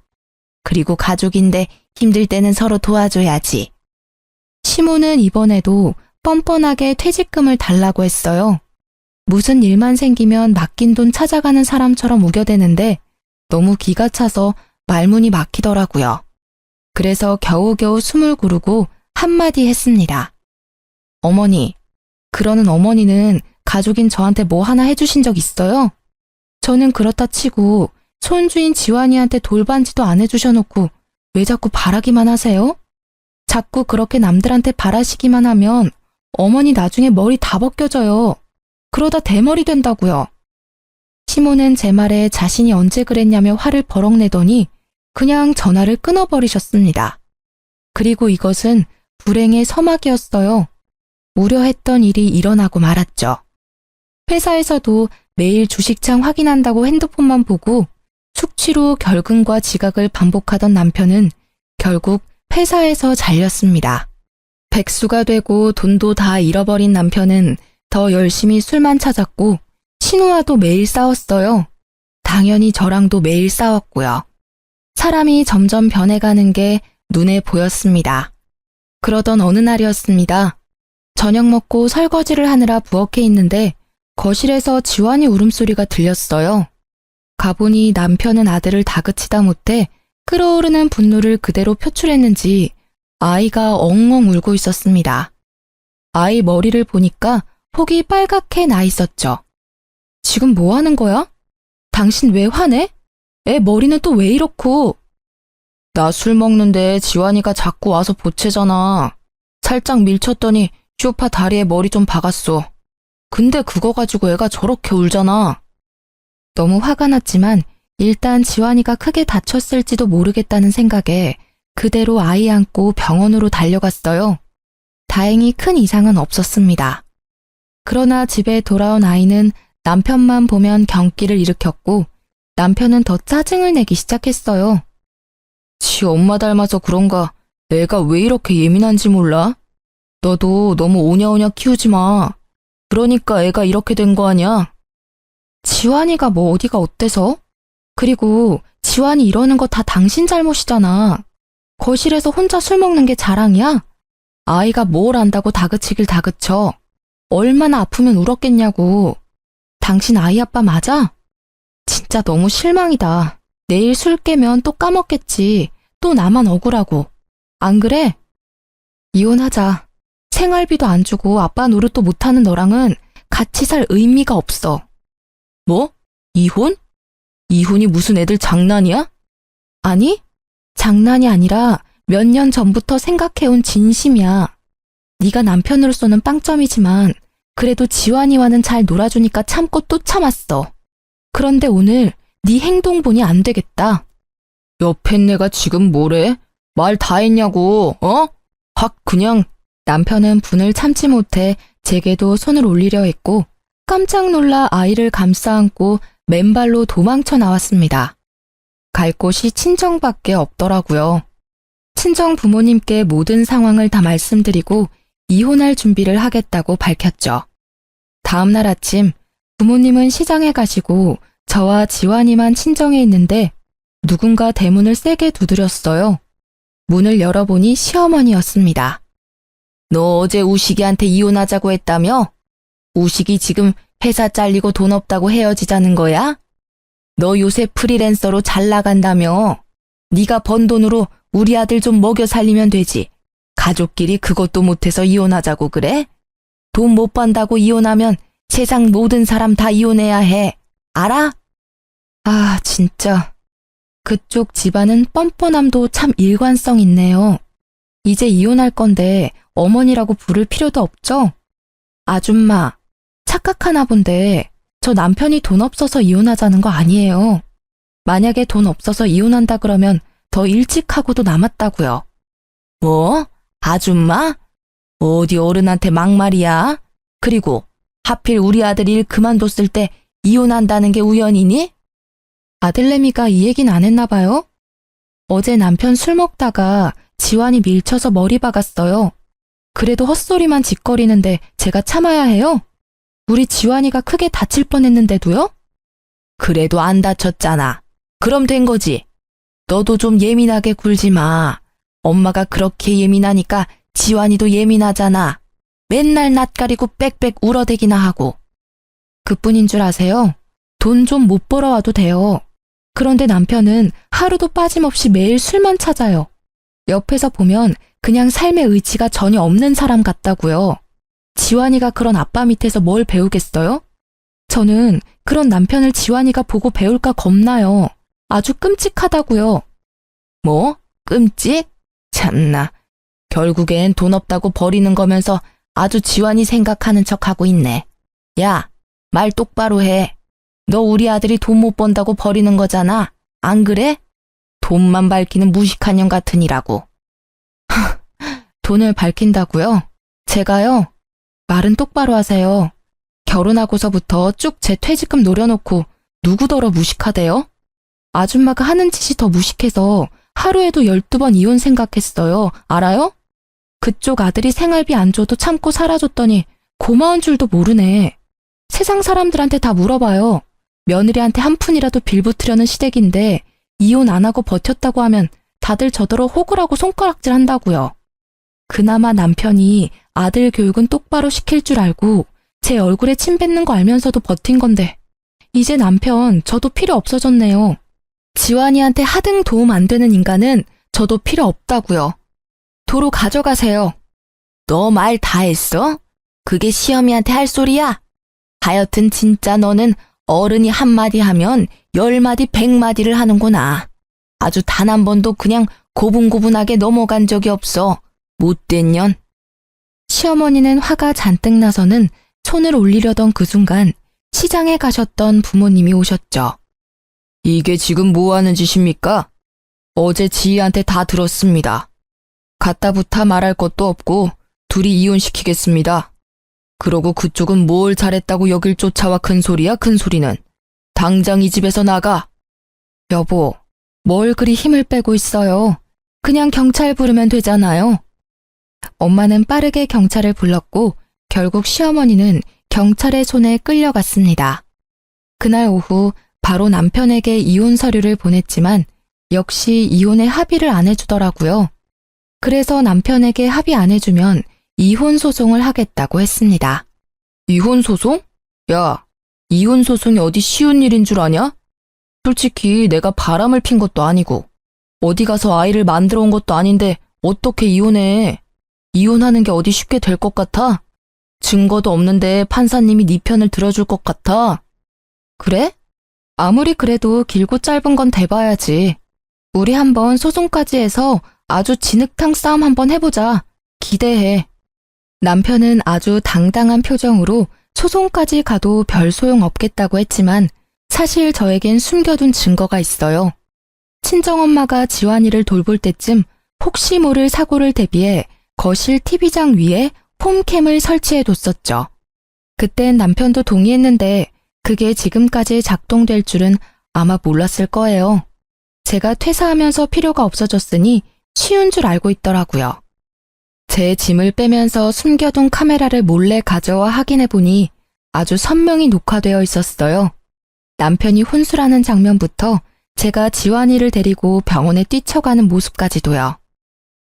그리고 가족인데 힘들 때는 서로 도와줘야지. 시모는 이번에도 뻔뻔하게 퇴직금을 달라고 했어요. 무슨 일만 생기면 맡긴 돈 찾아가는 사람처럼 우겨대는데 너무 기가 차서 말문이 막히더라고요. 그래서 겨우겨우 숨을 고르고 한마디 했습니다. 어머니, 그러는 어머니는 가족인 저한테 뭐 하나 해주신 적 있어요? 저는 그렇다 치고 손주인 지환이한테 돌반지도 안 해주셔놓고 왜 자꾸 바라기만 하세요? 자꾸 그렇게 남들한테 바라시기만 하면 어머니 나중에 머리 다 벗겨져요. 그러다 대머리 된다고요. 시모는 제 말에 자신이 언제 그랬냐며 화를 버럭 내더니 그냥 전화를 끊어버리셨습니다. 그리고 이것은 불행의 서막이었어요. 우려했던 일이 일어나고 말았죠. 회사에서도 매일 주식창 확인한다고 핸드폰만 보고 숙취로 결근과 지각을 반복하던 남편은 결국 회사에서 잘렸습니다. 백수가 되고 돈도 다 잃어버린 남편은 더 열심히 술만 찾았고 신우와도 매일 싸웠어요. 당연히 저랑도 매일 싸웠고요. 사람이 점점 변해가는 게 눈에 보였습니다. 그러던 어느 날이었습니다. 저녁 먹고 설거지를 하느라 부엌에 있는데 거실에서 지환이 울음소리가 들렸어요. 가보니 남편은 아들을 다그치다 못해 끓어오르는 분노를 그대로 표출했는지 아이가 엉엉 울고 있었습니다. 아이 머리를 보니까 폭이 빨갛게 나 있었죠. 지금 뭐 하는 거야? 당신 왜 화내? 애 머리는 또 왜 이렇고? 나 술 먹는데 지환이가 자꾸 와서 보채잖아. 살짝 밀쳤더니 쇼파 다리에 머리 좀 박았어. 근데 그거 가지고 애가 저렇게 울잖아. 너무 화가 났지만 일단 지환이가 크게 다쳤을지도 모르겠다는 생각에 그대로 아이 안고 병원으로 달려갔어요. 다행히 큰 이상은 없었습니다. 그러나 집에 돌아온 아이는 남편만 보면 경기를 일으켰고 남편은 더 짜증을 내기 시작했어요. 지 엄마 닮아서 그런가 애가 왜 이렇게 예민한지 몰라? 너도 너무 오냐오냐 키우지 마. 그러니까 애가 이렇게 된 거 아니야? 지환이가 뭐 어디가 어때서? 그리고 지환이 이러는 거 다 당신 잘못이잖아. 거실에서 혼자 술 먹는 게 자랑이야? 아이가 뭘 안다고 다그치길 다그쳐. 얼마나 아프면 울었겠냐고. 당신 아이 아빠 맞아? 진짜 너무 실망이다. 내일 술 깨면 또 까먹겠지. 또 나만 억울하고. 안 그래? 이혼하자. 생활비도 안 주고 아빠 노릇도 못하는 너랑은 같이 살 의미가 없어. 뭐? 이혼? 이혼이 무슨 애들 장난이야? 아니, 장난이 아니라 몇 년 전부터 생각해온 진심이야. 네가 남편으로서는 빵점이지만 그래도 지환이와는 잘 놀아주니까 참고 또 참았어. 그런데 오늘 네 행동 보니 안 되겠다. 옆에 내가 지금 뭐래? 말 다 했냐고, 어? 확 그냥. 남편은 분을 참지 못해 제게도 손을 올리려 했고 깜짝 놀라 아이를 감싸 안고 맨발로 도망쳐 나왔습니다. 갈 곳이 친정밖에 없더라고요. 친정 부모님께 모든 상황을 다 말씀드리고 이혼할 준비를 하겠다고 밝혔죠. 다음 날 아침 부모님은 시장에 가시고 저와 지환이만 친정에 있는데 누군가 대문을 세게 두드렸어요. 문을 열어보니 시어머니였습니다. 너 어제 우식이한테 이혼하자고 했다며? 우식이 지금 회사 잘리고 돈 없다고 헤어지자는 거야? 너 요새 프리랜서로 잘 나간다며? 네가 번 돈으로 우리 아들 좀 먹여 살리면 되지. 가족끼리 그것도 못해서 이혼하자고 그래? 돈 못 번다고 이혼하면 세상 모든 사람 다 이혼해야 해. 알아? 아, 진짜. 그쪽 집안은 뻔뻔함도 참 일관성 있네요. 이제 이혼할 건데 어머니라고 부를 필요도 없죠? 아줌마, 착각하나 본데 저 남편이 돈 없어서 이혼하자는 거 아니에요. 만약에 돈 없어서 이혼한다 그러면 더 일찍 하고도 남았다고요. 뭐? 아줌마? 어디 어른한테 막말이야? 그리고 하필 우리 아들 일 그만뒀을 때 이혼한다는 게 우연이니? 아들내미가 이 얘긴 안 했나 봐요? 어제 남편 술 먹다가 지환이 밀쳐서 머리 박았어요. 그래도 헛소리만 짓거리는데 제가 참아야 해요? 우리 지환이가 크게 다칠 뻔했는데도요? 그래도 안 다쳤잖아. 그럼 된 거지. 너도 좀 예민하게 굴지 마. 엄마가 그렇게 예민하니까 지환이도 예민하잖아. 맨날 낯가리고 빽빽 울어대기나 하고. 그뿐인 줄 아세요? 돈 좀 못 벌어와도 돼요. 그런데 남편은 하루도 빠짐없이 매일 술만 찾아요. 옆에서 보면 그냥 삶의 의지가 전혀 없는 사람 같다고요. 지환이가 그런 아빠 밑에서 뭘 배우겠어요? 저는 그런 남편을 지환이가 보고 배울까 겁나요. 아주 끔찍하다고요. 뭐? 끔찍? 참나. 결국엔 돈 없다고 버리는 거면서 아주 지환이 생각하는 척하고 있네. 야, 말 똑바로 해. 너 우리 아들이 돈 못 번다고 버리는 거잖아. 안 그래? 돈만 밝히는 무식한 년 같으니라고. 돈을 밝힌다고요? 제가요? 말은 똑바로 하세요. 결혼하고서부터 쭉 제 퇴직금 노려놓고 누구더러 무식하대요? 아줌마가 하는 짓이 더 무식해서 하루에도 12번 이혼 생각했어요. 알아요? 그쪽 아들이 생활비 안 줘도 참고 살아줬더니 고마운 줄도 모르네. 세상 사람들한테 다 물어봐요. 며느리한테 한 푼이라도 빌붙으려는 시댁인데 이혼 안 하고 버텼다고 하면 다들 저더러 호구라고 손가락질 한다고요. 그나마 남편이 아들 교육은 똑바로 시킬 줄 알고 제 얼굴에 침 뱉는 거 알면서도 버틴 건데 이제 남편 저도 필요 없어졌네요. 지환이한테 하등 도움 안 되는 인간은 저도 필요 없다고요. 도로 가져가세요. 너 말 다 했어? 그게 시어미한테 할 소리야? 하여튼 진짜 너는 어른이 한마디 하면 10마디 100마디를 하는구나. 아주 단 한 번도 그냥 고분고분하게 넘어간 적이 없어. 못된 년. 시어머니는 화가 잔뜩 나서는 손을 올리려던 그 순간 시장에 가셨던 부모님이 오셨죠. 이게 지금 뭐 하는 짓입니까? 어제 지희한테 다 들었습니다. 갖다부타 말할 것도 없고 둘이 이혼시키겠습니다. 그러고 그쪽은 뭘 잘했다고 여길 쫓아와 큰 소리야 큰 소리는. 당장 이 집에서 나가. 여보, 뭘 그리 힘을 빼고 있어요. 그냥 경찰 부르면 되잖아요. 엄마는 빠르게 경찰을 불렀고 결국 시어머니는 경찰의 손에 끌려갔습니다. 그날 오후 바로 남편에게 이혼 서류를 보냈지만 역시 이혼에 합의를 안 해주더라고요. 그래서 남편에게 합의 안 해주면 이혼 소송을 하겠다고 했습니다. 이혼 소송? 야, 이혼 소송이 어디 쉬운 일인 줄 아냐? 솔직히 내가 바람을 핀 것도 아니고 어디 가서 아이를 만들어 온 것도 아닌데 어떻게 이혼해? 이혼하는 게 어디 쉽게 될 것 같아? 증거도 없는데 판사님이 네 편을 들어줄 것 같아? 그래? 아무리 그래도 길고 짧은 건 대봐야지. 우리 한번 소송까지 해서 아주 진흙탕 싸움 한번 해보자. 기대해. 남편은 아주 당당한 표정으로 소송까지 가도 별 소용 없겠다고 했지만 사실 저에겐 숨겨둔 증거가 있어요. 친정엄마가 지환이를 돌볼 때쯤 혹시 모를 사고를 대비해 거실 TV장 위에 홈캠을 설치해뒀었죠. 그땐 남편도 동의했는데 그게 지금까지 작동될 줄은 아마 몰랐을 거예요. 제가 퇴사하면서 필요가 없어졌으니 쉬운 줄 알고 있더라고요. 제 짐을 빼면서 숨겨둔 카메라를 몰래 가져와 확인해보니 아주 선명히 녹화되어 있었어요. 남편이 혼술하는 장면부터 제가 지환이를 데리고 병원에 뛰쳐가는 모습까지도요.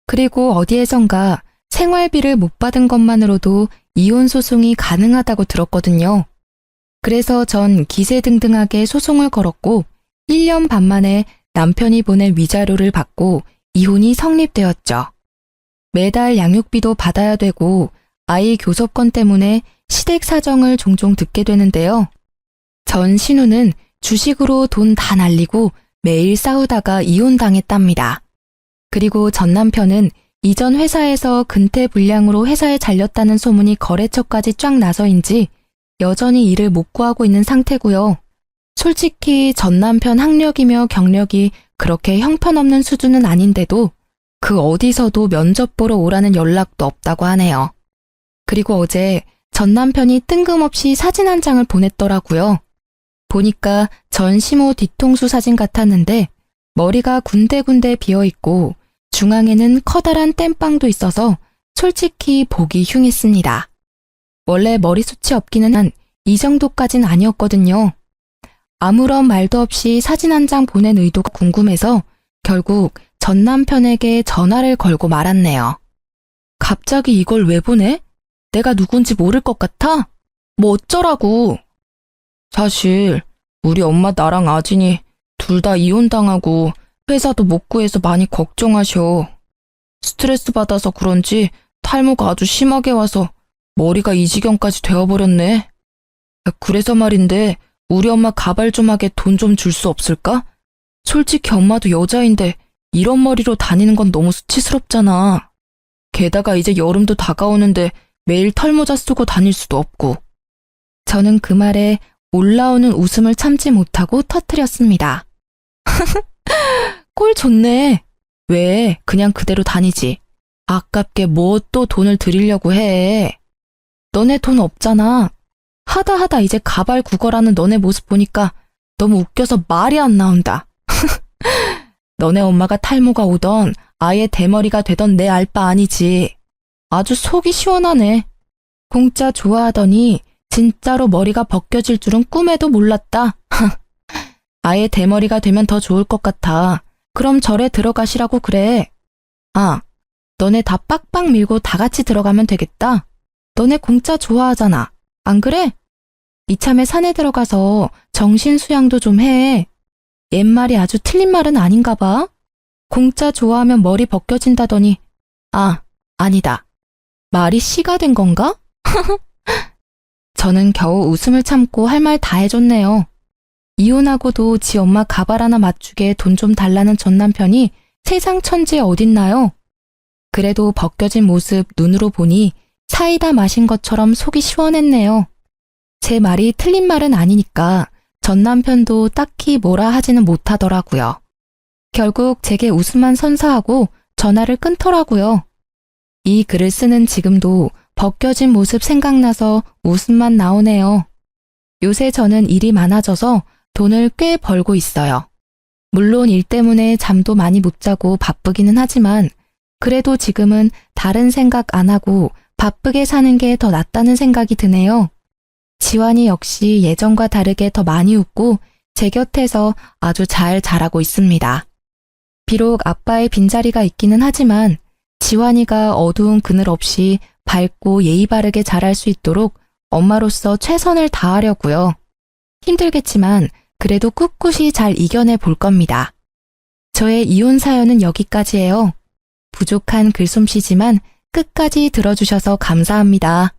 그리고 어디에선가 생활비를 못 받은 것만으로도 이혼 소송이 가능하다고 들었거든요. 그래서 전 기세등등하게 소송을 걸었고 1년 반 만에 남편이 보낸 위자료를 받고 이혼이 성립되었죠. 매달 양육비도 받아야 되고 아이 교섭권 때문에 시댁 사정을 종종 듣게 되는데요. 전 신우는 주식으로 돈 다 날리고 매일 싸우다가 이혼당했답니다. 그리고 전 남편은 이전 회사에서 근태불량으로 회사에 잘렸다는 소문이 거래처까지 쫙 나서인지 여전히 일을 못 구하고 있는 상태고요. 솔직히 전 남편 학력이며 경력이 그렇게 형편없는 수준은 아닌데도 그 어디서도 면접 보러 오라는 연락도 없다고 하네요. 그리고 어제 전 남편이 뜬금없이 사진 한 장을 보냈더라고요. 보니까 전 시모 뒤통수 사진 같았는데 머리가 군데군데 비어있고 중앙에는 커다란 땜빵도 있어서 솔직히 보기 흉했습니다. 원래 머리숱이 없기는 한 이 정도까진 아니었거든요. 아무런 말도 없이 사진 한 장 보낸 의도가 궁금해서 결국 전 남편에게 전화를 걸고 말았네요. 갑자기 이걸 왜 보내? 내가 누군지 모를 것 같아? 뭐 어쩌라고. 사실 우리 엄마 나랑 아진이 둘 다 이혼당하고 회사도 못 구해서 많이 걱정하셔. 스트레스 받아서 그런지 탈모가 아주 심하게 와서 머리가 이 지경까지 되어버렸네. 그래서 말인데 우리 엄마 가발 좀 하게 돈 좀 줄 수 없을까? 솔직히 엄마도 여자인데 이런 머리로 다니는 건 너무 수치스럽잖아. 게다가 이제 여름도 다가오는데 매일 털모자 쓰고 다닐 수도 없고. 저는 그 말에 올라오는 웃음을 참지 못하고 터뜨렸습니다. 꼴 좋네. 왜 그냥 그대로 다니지. 아깝게 뭐 또 돈을 들이려고 해. 너네 돈 없잖아. 하다 이제 가발 구걸하는 너네 모습 보니까 너무 웃겨서 말이 안 나온다. 너네 엄마가 탈모가 오던 아예 대머리가 되던 내 알 바 아니지. 아주 속이 시원하네. 공짜 좋아하더니 진짜로 머리가 벗겨질 줄은 꿈에도 몰랐다. 아예 대머리가 되면 더 좋을 것 같아. 그럼 절에 들어가시라고 그래. 아, 너네 다 빡빡 밀고 다 같이 들어가면 되겠다. 너네 공짜 좋아하잖아. 안 그래? 이참에 산에 들어가서 정신 수양도 좀 해. 옛말이 아주 틀린 말은 아닌가 봐. 공짜 좋아하면 머리 벗겨진다더니 아니다. 말이 씨가 된 건가? 저는 겨우 웃음을 참고 할 말 다 해줬네요. 이혼하고도 지 엄마 가발 하나 맞추게 돈 좀 달라는 전 남편이 세상 천지에 어딨나요? 그래도 벗겨진 모습 눈으로 보니 사이다 마신 것처럼 속이 시원했네요. 제 말이 틀린 말은 아니니까 전 남편도 딱히 뭐라 하지는 못하더라고요. 결국 제게 웃음만 선사하고 전화를 끊더라고요. 이 글을 쓰는 지금도 벗겨진 모습 생각나서 웃음만 나오네요. 요새 저는 일이 많아져서 돈을 꽤 벌고 있어요. 물론 일 때문에 잠도 많이 못 자고 바쁘기는 하지만 그래도 지금은 다른 생각 안 하고 바쁘게 사는 게 더 낫다는 생각이 드네요. 지환이 역시 예전과 다르게 더 많이 웃고 제 곁에서 아주 잘 자라고 있습니다. 비록 아빠의 빈자리가 있기는 하지만 지환이가 어두운 그늘 없이 밝고 예의 바르게 자랄 수 있도록 엄마로서 최선을 다하려고요. 힘들겠지만 그래도 꿋꿋이 잘 이겨내 볼 겁니다. 저의 이혼 사연은 여기까지예요. 부족한 글솜씨지만 끝까지 들어주셔서 감사합니다.